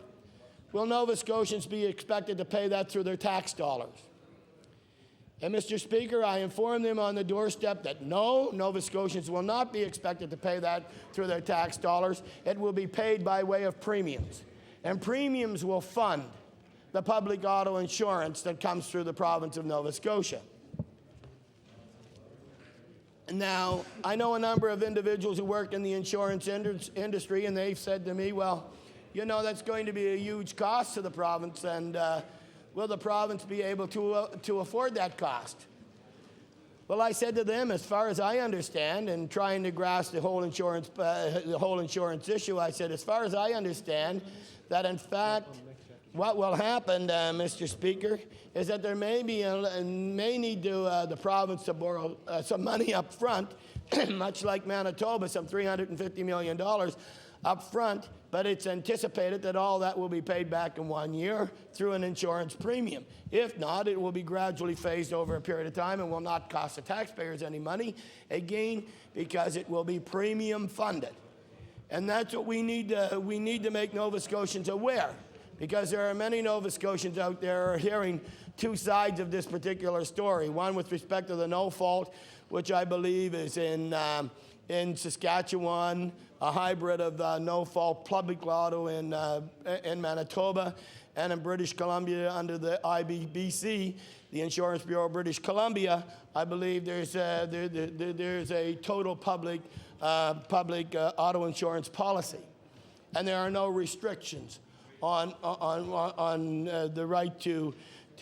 will Nova Scotians be expected to pay that through their tax dollars? And Mr. Speaker, I informed them on the doorstep that no, Nova Scotians will not be expected to pay that through their tax dollars. It will be paid by way of premiums. And premiums will fund the public auto insurance that comes through the province of Nova Scotia. Now, I know a number of individuals who work in the insurance industry, and they've said to me, well, that's going to be a huge cost to the province, and will the province be able to afford that cost? Well, I said to them, as far as I understand, and trying to grasp the whole insurance issue, I said, as far as I understand, that in fact, what will happen, Mr. Speaker, is that there may need the province to borrow some money up front, much like Manitoba, some $350 million. up front, but it's anticipated that all that will be paid back in 1 year through an insurance premium. If not, it will be gradually phased over a period of time and will not cost the taxpayers any money, again, because it will be premium funded. And that's what we need to make Nova Scotians aware, because there are many Nova Scotians out there who are hearing two sides of this particular story. One with respect to the no fault, which I believe is in Saskatchewan, a hybrid of no fault public auto in Manitoba, and in British Columbia under the IBBC, the Insurance Bureau of British Columbia. I believe there's a total public auto insurance policy, and there are no restrictions on the right to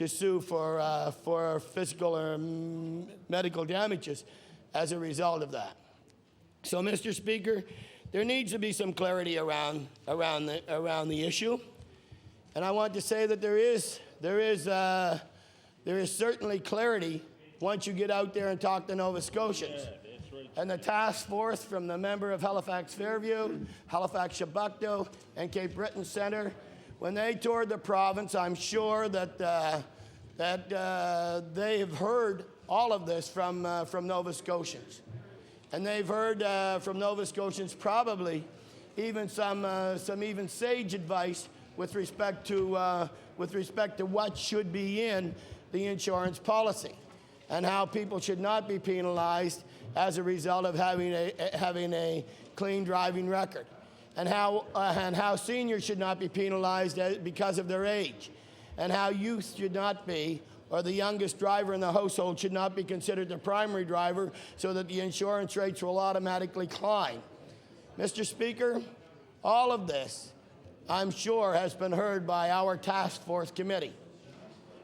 sue for physical or medical damages as a result of that. So, Mr. Speaker, there needs to be some clarity around the issue, and I want to say that there is certainly clarity once you get out there and talk to Nova Scotians. And the task force from the member of Halifax Fairview, Halifax Chebucto, and Cape Breton Centre, when they toured the province, I'm sure that they have heard all of this from Nova Scotians. And they've heard from Nova Scotians probably even some even sage advice with respect to what should be in the insurance policy, and how people should not be penalized as a result of having a clean driving record, and how seniors should not be penalized because of their age, and how youth should not be, or the youngest driver in the household should not be considered the primary driver, so that the insurance rates will automatically climb. Mr. Speaker, all of this, I'm sure, has been heard by our task force committee.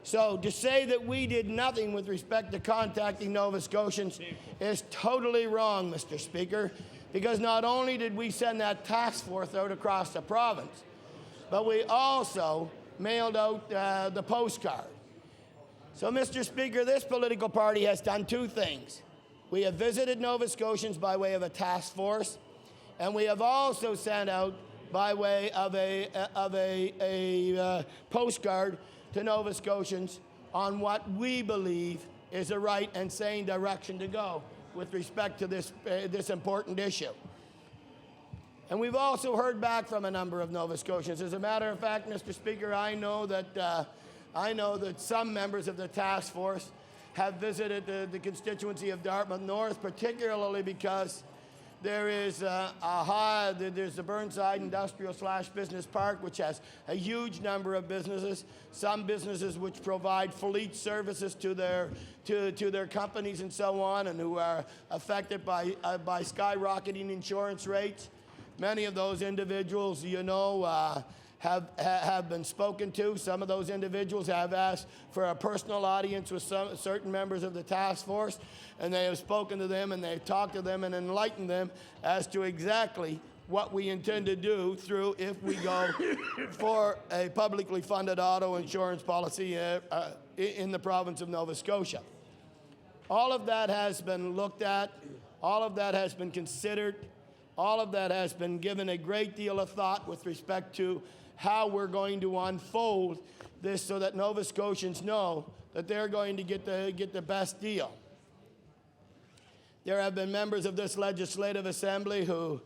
So to say that we did nothing with respect to contacting Nova Scotians is totally wrong, Mr. Speaker, because not only did we send that task force out across the province, but we also mailed out the postcard. So, Mr. Speaker, this political party has done two things. We have visited Nova Scotians by way of a task force, and we have also sent out by way of a postcard to Nova Scotians on what we believe is a right and sane direction to go with respect to this important issue. And we've also heard back from a number of Nova Scotians. As a matter of fact, Mr. Speaker, I know that some members of the task force have visited the constituency of Dartmouth North, particularly because there is there's the Burnside Industrial / Business Park, which has a huge number of businesses, some businesses which provide fleet services to their companies and so on, and who are affected by skyrocketing insurance rates. Many of those individuals, have been spoken to. Some of those individuals have asked for a personal audience with certain members of the task force, and they have spoken to them, and they've talked to them and enlightened them as to exactly what we intend to do if we go for a publicly funded auto insurance policy in the province of Nova Scotia. All of that has been looked at. All of that has been considered. All of that has been given a great deal of thought with respect to how we're going to unfold this, so that Nova Scotians know that they're going to get the best deal. There have been members of this Legislative Assembly who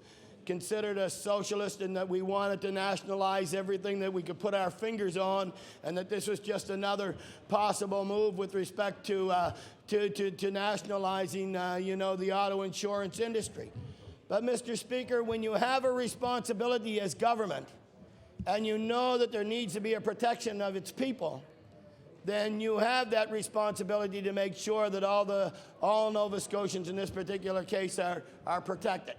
considered us socialist, and that we wanted to nationalize everything that we could put our fingers on, and that this was just another possible move with respect to nationalizing the auto insurance industry. But, Mr. Speaker, when you have a responsibility as government, and you know that there needs to be a protection of its people, then you have that responsibility to make sure that all Nova Scotians in this particular case are protected.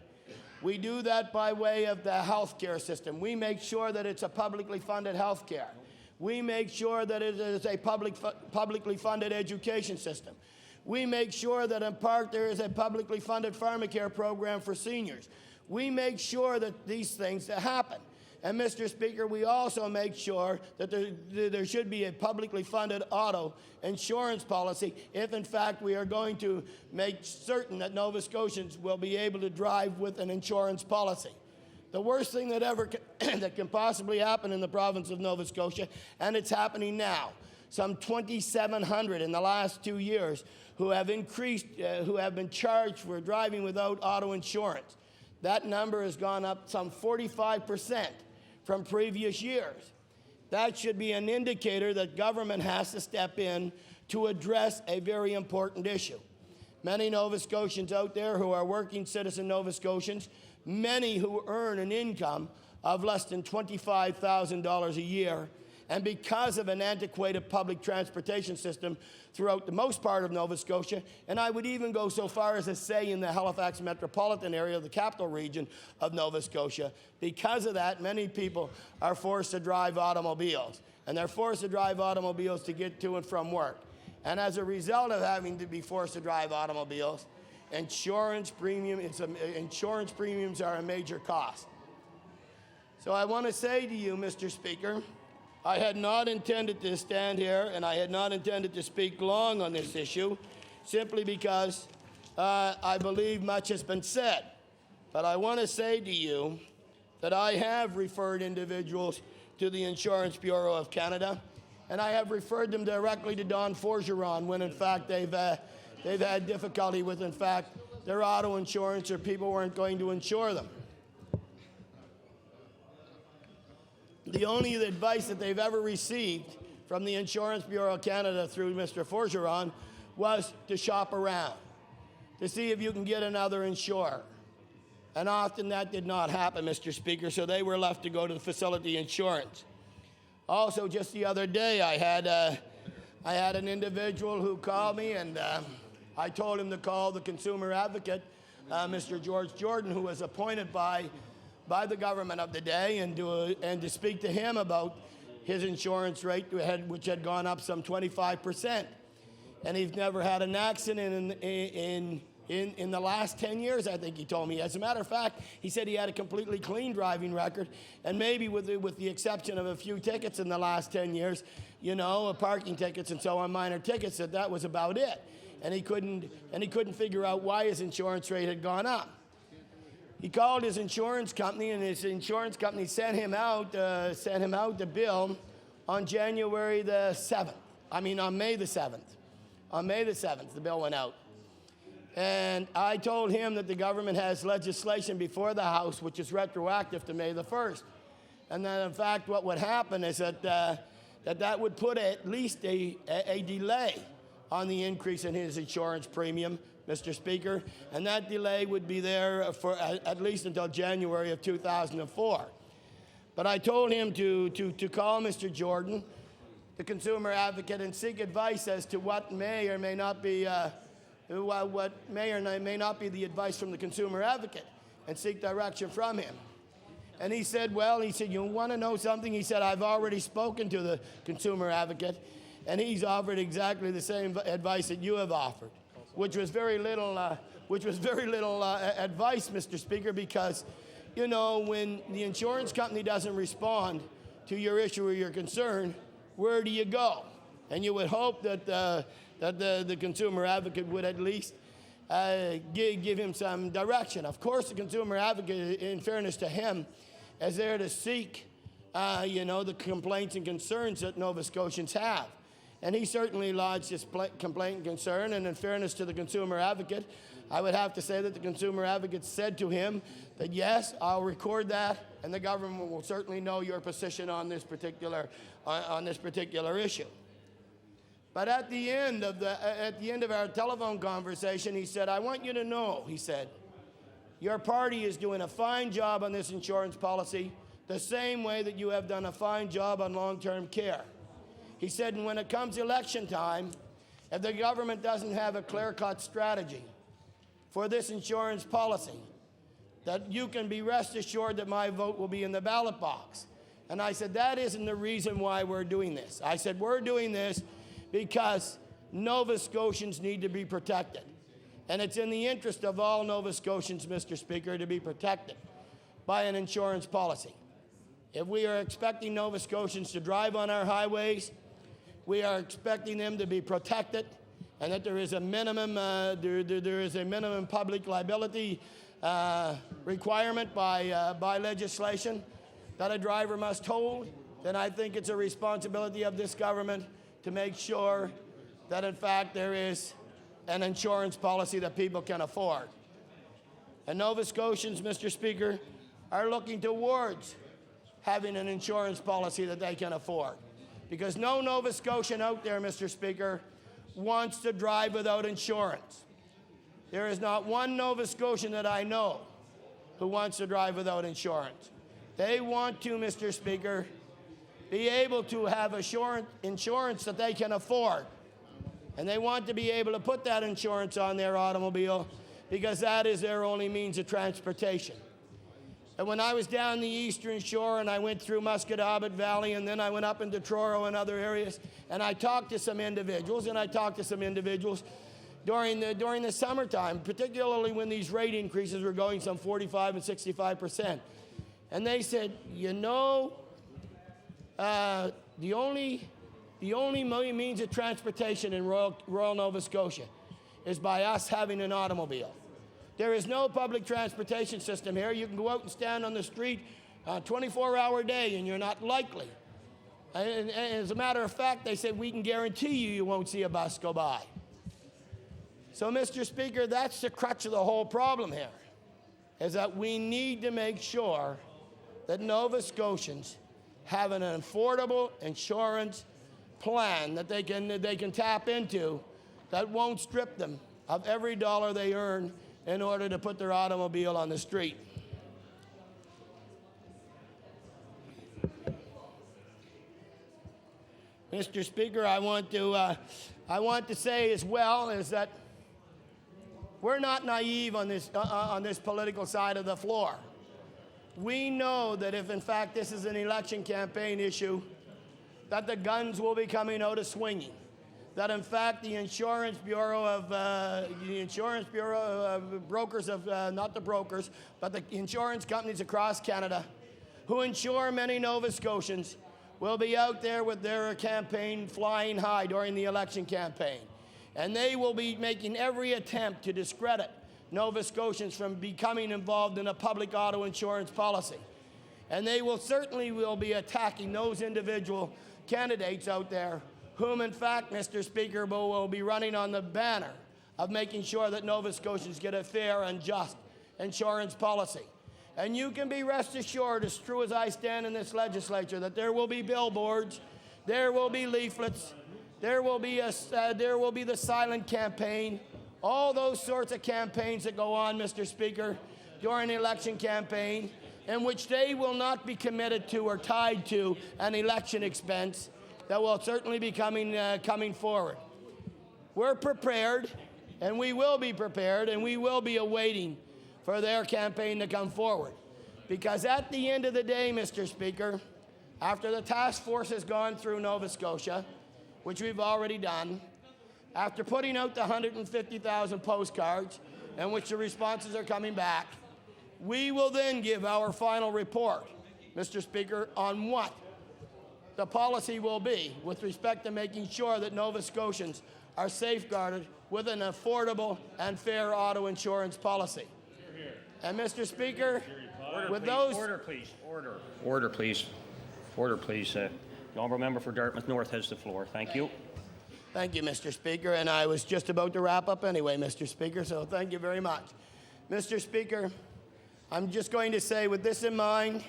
We do that by way of the health care system. We make sure that it's a publicly funded health care. We make sure that it is a publicly funded education system. We make sure that in part there is a publicly funded pharmacare program for seniors. We make sure that these things happen. And, Mr. Speaker, we also make sure that there should be a publicly funded auto insurance policy if, in fact, we are going to make certain that Nova Scotians will be able to drive with an insurance policy. The worst thing that ever that can possibly happen in the province of Nova Scotia, and it's happening now. Some 2,700 in the last 2 years who have been charged for driving without auto insurance. That number has gone up some 45% from previous years. That should be an indicator that government has to step in to address a very important issue. Many Nova Scotians out there who are working citizen Nova Scotians, many who earn an income of less than $25,000 a year, and because of an antiquated public transportation system throughout the most part of Nova Scotia, and I would even go so far as to say in the Halifax metropolitan area, the capital region of Nova Scotia, because of that, many people are forced to drive automobiles. And they're forced to drive automobiles to get to and from work. And as a result of having to be forced to drive automobiles, insurance premiums are a major cost. So I want to say to you, Mr. Speaker, I had not intended to stand here, and I had not intended to speak long on this issue, simply because I believe much has been said. But I want to say to you that I have referred individuals to the Insurance Bureau of Canada, and I have referred them directly to Don Forgeron when, in fact, they've had difficulty with, in fact, their auto insurance, or people weren't going to insure them. The only advice that they've ever received from the Insurance Bureau of Canada through Mr. Forgeron was to shop around, to see if you can get another insurer. And often that did not happen, Mr. Speaker, so they were left to go to the facility insurance. Also, just the other day, I had an individual who called me, and I told him to call the consumer advocate, Mr. George Jordan, who was appointed by the government of the day, and to speak to him about his insurance rate, which had gone up some 25%. And he's never had an accident in the last 10 years, I think he told me. As a matter of fact, he said he had a completely clean driving record, and maybe with the exception of a few tickets in the last 10 years, you know, parking tickets and so on, minor tickets, that was about it. And he couldn't figure out why his insurance rate had gone up. He called his insurance company, and his insurance company sent him out the bill on January the 7th. I mean, on May the 7th. On May the 7th, the bill went out. And I told him that the government has legislation before the House which is retroactive to May the 1st. And that, in fact, what would happen is that would put at least a delay on the increase in his insurance premium, Mr. Speaker, and that delay would be there for at least until January of 2004. But I told him to call Mr. Jordan, the consumer advocate, and seek advice as to what may or may not be the advice from the consumer advocate, and seek direction from him. And he said, you want to know something? He said, I've already spoken to the consumer advocate, and he's offered exactly the same advice that you have offered, which was very little advice, Mr. Speaker, because, you know, when the insurance company doesn't respond to your issue or your concern, where do you go? And you would hope that the consumer advocate would at least give him some direction. Of course, the consumer advocate, in fairness to him, is there to seek, the complaints and concerns that Nova Scotians have. And he certainly lodged his complaint and concern, and in fairness to the consumer advocate, I would have to say that the consumer advocate said to him that, yes, I'll record that, and the government will certainly know your position on this particular issue. But at the end of our telephone conversation, he said, I want you to know, he said, your party is doing a fine job on this insurance policy, the same way that you have done a fine job on long-term care. He said, and when it comes election time, if the government doesn't have a clear-cut strategy for this insurance policy, that you can be rest assured that my vote will be in the ballot box. And I said, that isn't the reason why we're doing this. I said, we're doing this because Nova Scotians need to be protected. And it's in the interest of all Nova Scotians, Mr. Speaker, to be protected by an insurance policy. If we are expecting Nova Scotians to drive on our highways, we are expecting them to be protected, and that there is a minimum, there is a minimum public liability requirement by legislation that a driver must hold, then I think it's a responsibility of this government to make sure that in fact there is an insurance policy that people can afford. And Nova Scotians, Mr. Speaker, are looking towards having an insurance policy that they can afford. Because no Nova Scotian out there, Mr. Speaker, wants to drive without insurance. There is not one Nova Scotian that I know who wants to drive without insurance. They want to, Mr. Speaker, be able to have insurance that they can afford. And they want to be able to put that insurance on their automobile because that is their only means of transportation. And when I was down the Eastern Shore and I went through Musquodoboit Valley and then I went up into Truro and other areas, and I talked to some individuals, during the summertime, particularly when these rate increases were going some 45 and 65%. And they said, you know, the only means of transportation in Royal Nova Scotia is by us having an automobile. There is no public transportation system here. You can go out and stand on the street a 24-hour day and you're not likely. And as a matter of fact, they said we can guarantee you won't see a bus go by. So, Mr. Speaker, that's the crux of the whole problem here, is that we need to make sure that Nova Scotians have an affordable insurance plan that they can tap into that won't strip them of every dollar they earn in order to put their automobile on the street. Mr. Speaker, I want to say as well is that we're not naive on this political side of the floor. We know that if in fact this is an election campaign issue, that the guns will be coming out of swinging. That in fact the Insurance Bureau of brokers of not the brokers, but the insurance companies across Canada, who insure many Nova Scotians, will be out there with their campaign flying high during the election campaign, and they will be making every attempt to discredit Nova Scotians from becoming involved in a public auto insurance policy, and they will certainly be attacking those individual candidates out there whom, in fact, Mr. Speaker, will be running on the banner of making sure that Nova Scotians get a fair and just insurance policy. And you can be rest assured, as true as I stand in this legislature, that there will be billboards, there will be leaflets, there will be the silent campaign, all those sorts of campaigns that go on, Mr. Speaker, during the election campaign, in which they will not be committed to or tied to an election expense that will certainly be coming forward. We're prepared, and we will be prepared, and we will be awaiting for their campaign to come forward. Because at the end of the day, Mr. Speaker, after the task force has gone through Nova Scotia, which we've already done, after putting out the 150,000 postcards, in which the responses are coming back, we will then give our final report, Mr. Speaker, on what the policy will be with respect to making sure that Nova Scotians are safeguarded with an affordable and fair auto insurance policy. And Mr. Speaker, Order, please. Order, please. The honourable member for Dartmouth North has the floor. Thank you. Thank you, Mr. Speaker, and I was just about to wrap up anyway, Mr. Speaker, so thank you very much. Mr. Speaker, I'm just going to say, with this in mind,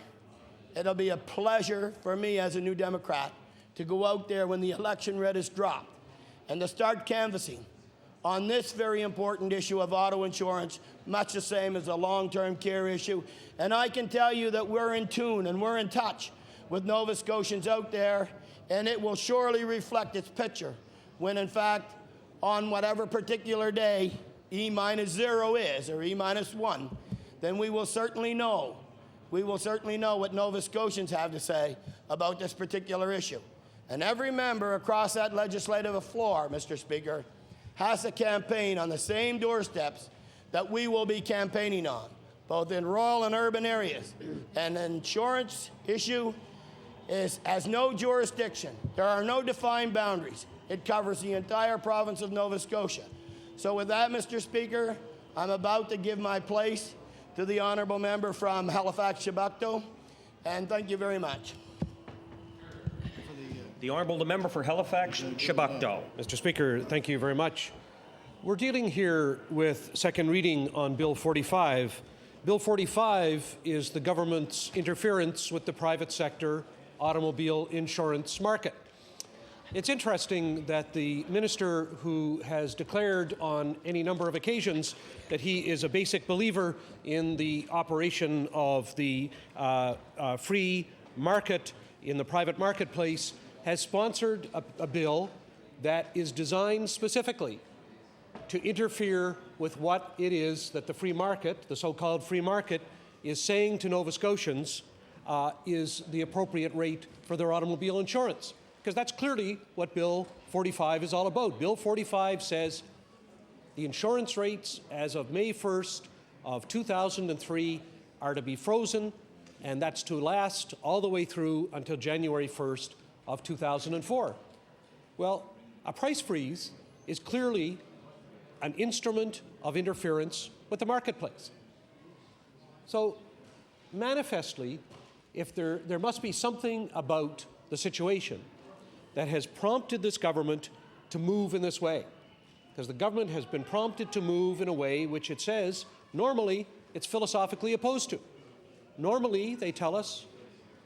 it'll be a pleasure for me as a New Democrat to go out there when the election red is dropped and to start canvassing on this very important issue of auto insurance, much the same as the long-term care issue. And I can tell you that we're in tune and we're in touch with Nova Scotians out there, and it will surely reflect its picture when, in fact, on whatever particular day E-0 is, or E-1, then we will certainly know what Nova Scotians have to say about this particular issue. And every member across that legislative floor, Mr. Speaker, has to campaign on the same doorsteps that we will be campaigning on, both in rural and urban areas. And the insurance issue has no jurisdiction. There are no defined boundaries. It covers the entire province of Nova Scotia. So with that, Mr. Speaker, I'm about to give my place to the honourable member from Halifax-Chebucto, and thank you very much. The honourable member for Halifax-Chebucto. Mr. Speaker, thank you very much. We're dealing here with second reading on Bill 45. Bill 45 is the government's interference with the private sector automobile insurance market. It's interesting that the minister, who has declared on any number of occasions that he is a basic believer in the operation of the free market in the private marketplace, has sponsored a bill that is designed specifically to interfere with what it is that the free market, the so-called free market, is saying to Nova Scotians is the appropriate rate for their automobile insurance. Because that's clearly what Bill 45 is all about. Bill 45 says the insurance rates as of May 1st of 2003 are to be frozen, and that's to last all the way through until January 1st of 2004. Well, a price freeze is clearly an instrument of interference with the marketplace. So manifestly, if there must be something about the situation that has prompted this government to move in this way, because the government has been prompted to move in a way which it says normally it's philosophically opposed to. Normally, they tell us,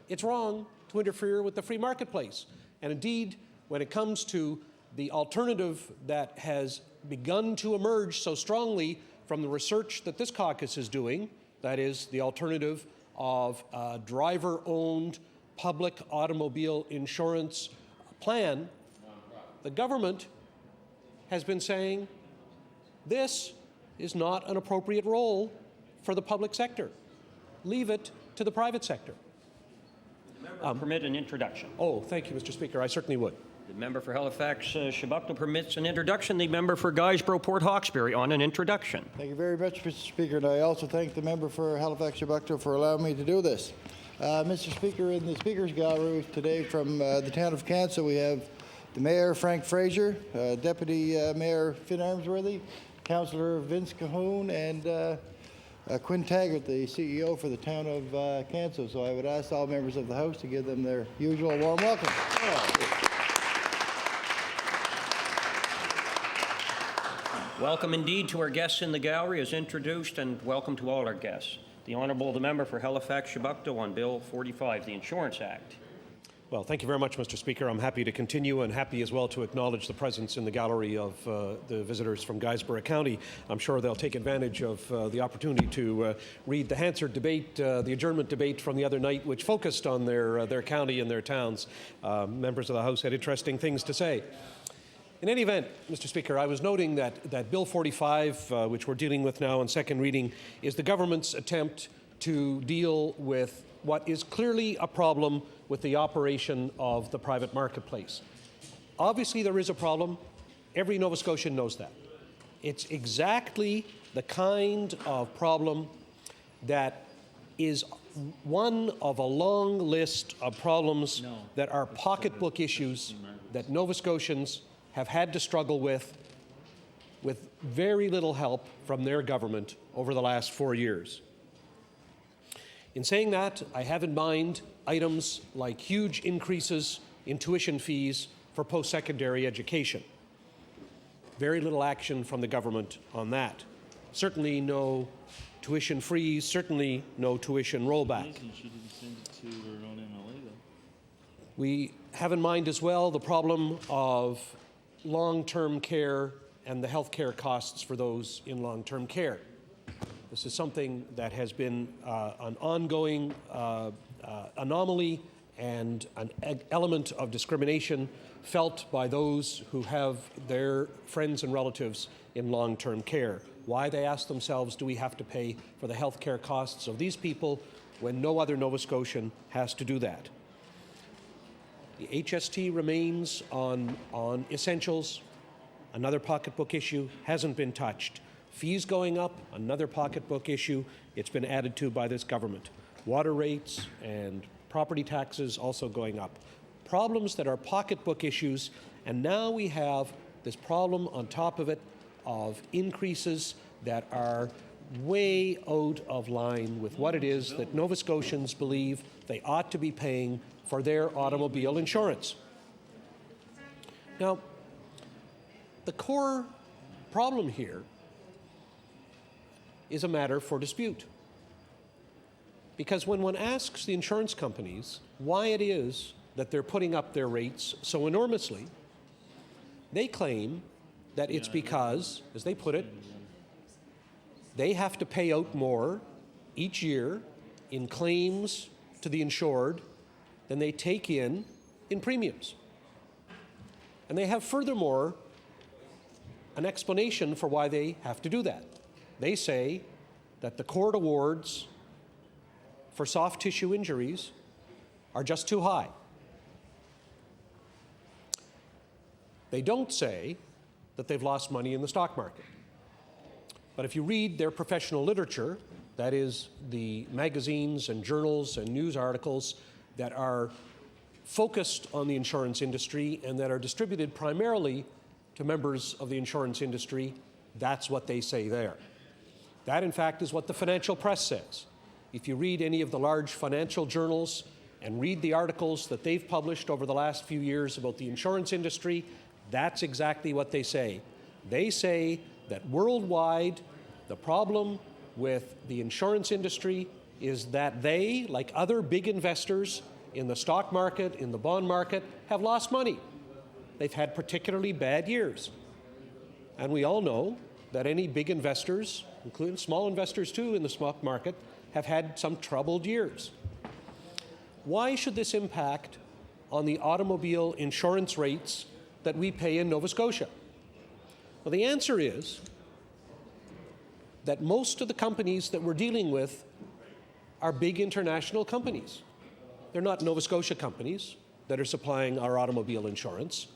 it's wrong to interfere with the free marketplace. And indeed, when it comes to the alternative that has begun to emerge so strongly from the research that this caucus is doing, that is the alternative of driver-owned public automobile insurance plan, the government has been saying this is not an appropriate role for the public sector. Leave it to the private sector. Permit an introduction. Oh, thank you, Mr. Speaker. I certainly would. The member for Halifax-Chebucto permits an introduction. The member for Guysborough-Port Hawkesbury on an introduction. Thank you very much, Mr. Speaker, and I also thank the member for Halifax-Chebucto for allowing me to do this. Mr. Speaker, in the Speaker's Gallery today from the town of Canso, we have the Mayor, Frank Fraser, Deputy Mayor Finn Armsworthy, Councillor Vince Cahoon, and Quinn Taggart, the CEO for the town of Canso. So I would ask all members of the House to give them their usual warm welcome. Welcome indeed to our guests in the gallery as introduced, and welcome to all our guests. The Honourable the member for Halifax-Chebucto on Bill 45, the Insurance Act. Well, thank you very much, Mr. Speaker. I'm happy to continue and happy as well to acknowledge the presence in the gallery of the visitors from Guysborough County. I'm sure they'll take advantage of the opportunity to read the Hansard debate, the adjournment debate from the other night, which focused on their county and their towns. Members of the House had interesting things to say. In any event, Mr. Speaker, I was noting that Bill 45, which we're dealing with now on second reading, is the government's attempt to deal with what is clearly a problem with the operation of the private marketplace. Obviously, there is a problem. Every Nova Scotian knows that. It's exactly the kind of problem that is one of a long list of problems that are pocketbook issues that Nova Scotians have had to struggle with very little help from their government over the last 4 years. In saying that, I have in mind items like huge increases in tuition fees for post-secondary education. Very little action from the government on that. Certainly no tuition freeze, certainly no tuition rollback. We have in mind as well the problem of long-term care and the health care costs for those in long-term care. This is something that has been an ongoing anomaly and an element of discrimination felt by those who have their friends and relatives in long-term care. Why, they ask themselves, do we have to pay for the health care costs of these people when no other Nova Scotian has to do that? The HST remains on essentials. Another pocketbook issue hasn't been touched. Fees going up, another pocketbook issue. It's been added to by this government. Water rates and property taxes also going up. Problems that are pocketbook issues, and now we have this problem on top of it of increases that are way out of line with what it is that Nova Scotians believe they ought to be paying for their automobile insurance. Now, the core problem here is a matter for dispute. Because when one asks the insurance companies why it is that they're putting up their rates so enormously, they claim that it's because, as they put it, they have to pay out more each year in claims to the insured than they take in premiums. And they have furthermore an explanation for why they have to do that. They say that the court awards for soft tissue injuries are just too high. They don't say that they've lost money in the stock market. But if you read their professional literature, that is the magazines and journals and news articles that are focused on the insurance industry and that are distributed primarily to members of the insurance industry, that's what they say there. That, in fact, is what the financial press says. If you read any of the large financial journals and read the articles that they've published over the last few years about the insurance industry, that's exactly what they say. They say that worldwide, the problem with the insurance industry is that they, like other big investors in the stock market, in the bond market, have lost money. They've had particularly bad years. And we all know that any big investors, including small investors too in the stock market, have had some troubled years. Why should this impact on the automobile insurance rates that we pay in Nova Scotia? Well, the answer is that most of the companies that we're dealing with are big international companies. They're not Nova Scotia companies that are supplying our automobile insurance.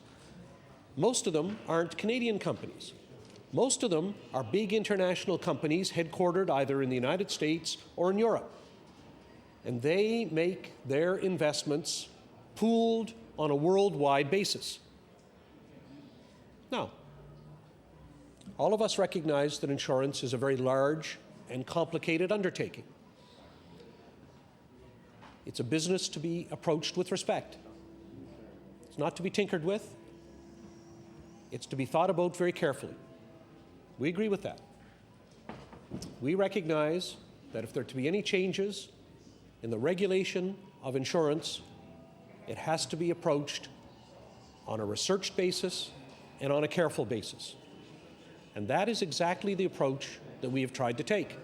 Most of them aren't Canadian companies. Most of them are big international companies headquartered either in the United States or in Europe. And they make their investments pooled on a worldwide basis. Now, all of us recognize that insurance is a very large and complicated undertaking. It's a business to be approached with respect. It's not to be tinkered with. It's to be thought about very carefully. We agree with that. We recognize that if there are to be any changes in the regulation of insurance, it has to be approached on a researched basis and on a careful basis. And that is exactly the approach that we have tried to take.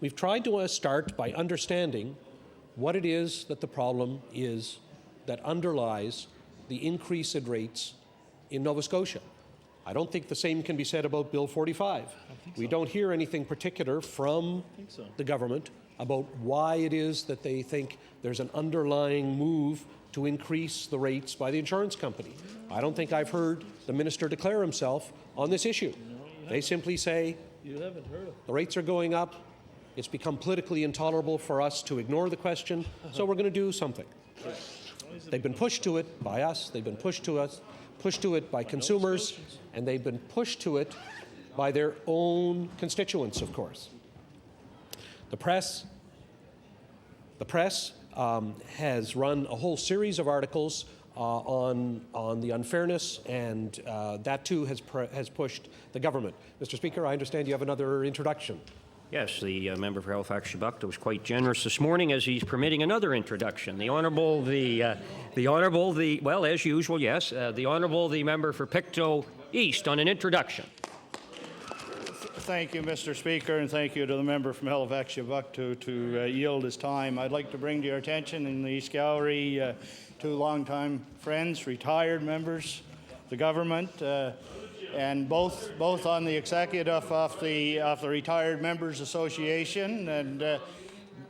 We've tried to start by understanding what it is that the problem is that underlies the increase in rates in Nova Scotia. I don't think the same can be said about Bill 45. We don't hear anything particular from the government about why it is that they think there's an underlying move to increase the rates by the insurance company. I don't think I've heard the minister declare himself on this issue. They simply say, the rates are going up, it's become politically intolerable for us to ignore the question, so we're going to do something. They've been pushed to it by us, they've been pushed to it by consumers, and they've been pushed to it by their own constituents, of course. The press has run a whole series of articles on the unfairness, and that too has pushed the government. Mr. Speaker, I understand you have another introduction. Yes, the member for Halifax-Shabukta was quite generous this morning as he's permitting another introduction. The Honourable, well, as usual, yes, the Honourable, the member for Pictou East on an introduction. Thank you, Mr. Speaker, and thank you to the member from Halifax-Shabukta to yield his time. I'd like to bring to your attention in the East Gallery two longtime friends, retired members, the government, and both on the executive of the Retired Members Association, and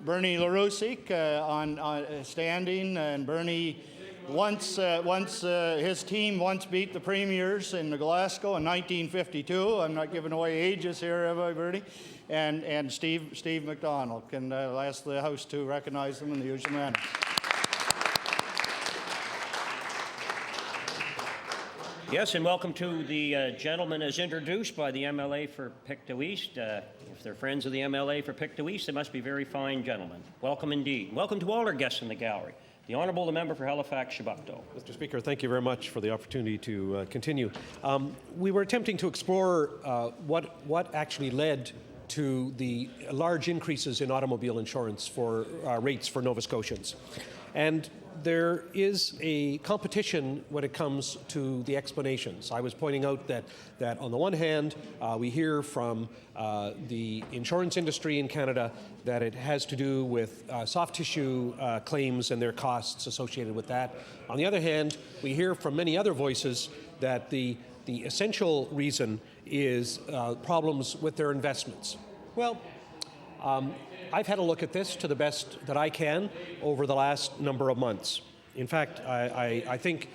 Bernie LaRusick on standing, and Bernie once his team once beat the Premiers in Glasgow in 1952. I'm not giving away ages here, have I, Bernie? And Steve McDonald. Can I ask the House to recognize them in the usual manner? Yes, and welcome to the gentleman as introduced by the MLA for Pictou East. If they're friends of the MLA for Pictou East, they must be very fine gentlemen. Welcome indeed. Welcome to all our guests in the gallery. The Honourable Member for Halifax-Chebucto. Mr. Speaker, thank you very much for the opportunity to continue. We were attempting to explore what actually led to the large increases in automobile insurance for rates for Nova Scotians. And there is a competition when it comes to the explanations. I was pointing out that on the one hand, we hear from the insurance industry in Canada that it has to do with soft tissue claims and their costs associated with that. On the other hand, we hear from many other voices that the essential reason is problems with their investments. Well, I've had a look at this to the best that I can over the last number of months. In fact, I think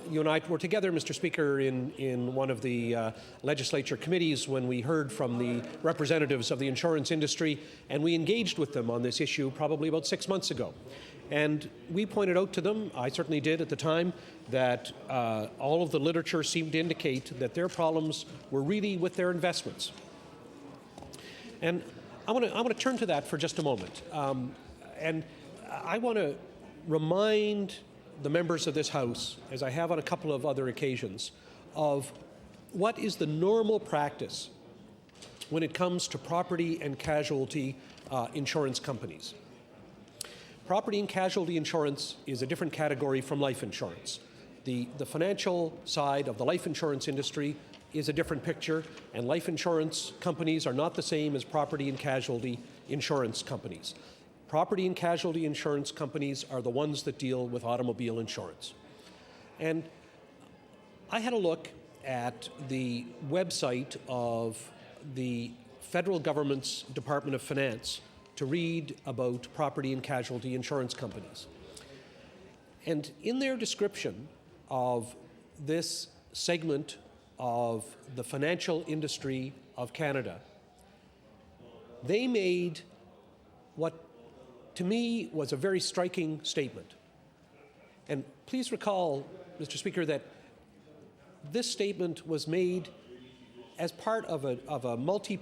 you and I were together, Mr. Speaker, in one of the legislature committees when we heard from the representatives of the insurance industry, and we engaged with them on this issue probably about 6 months ago. And we pointed out to them, I certainly did at the time, that all of the literature seemed to indicate that their problems were really with their investments. And I want to turn to that for just a moment. And I want to remind the members of this House, as I have on a couple of other occasions, of what is the normal practice when it comes to property and casualty insurance companies. Property and casualty insurance is a different category from life insurance. The financial side of the life insurance industry is a different picture, and life insurance companies are not the same as property and casualty insurance companies. Property and casualty insurance companies are the ones that deal with automobile insurance. And I had a look at the website of the federal government's Department of Finance to read about property and casualty insurance companies. And in their description of this segment of the financial industry of Canada, they made what to me was a very striking statement. And please recall, Mr. Speaker, that this statement was made as part of a multi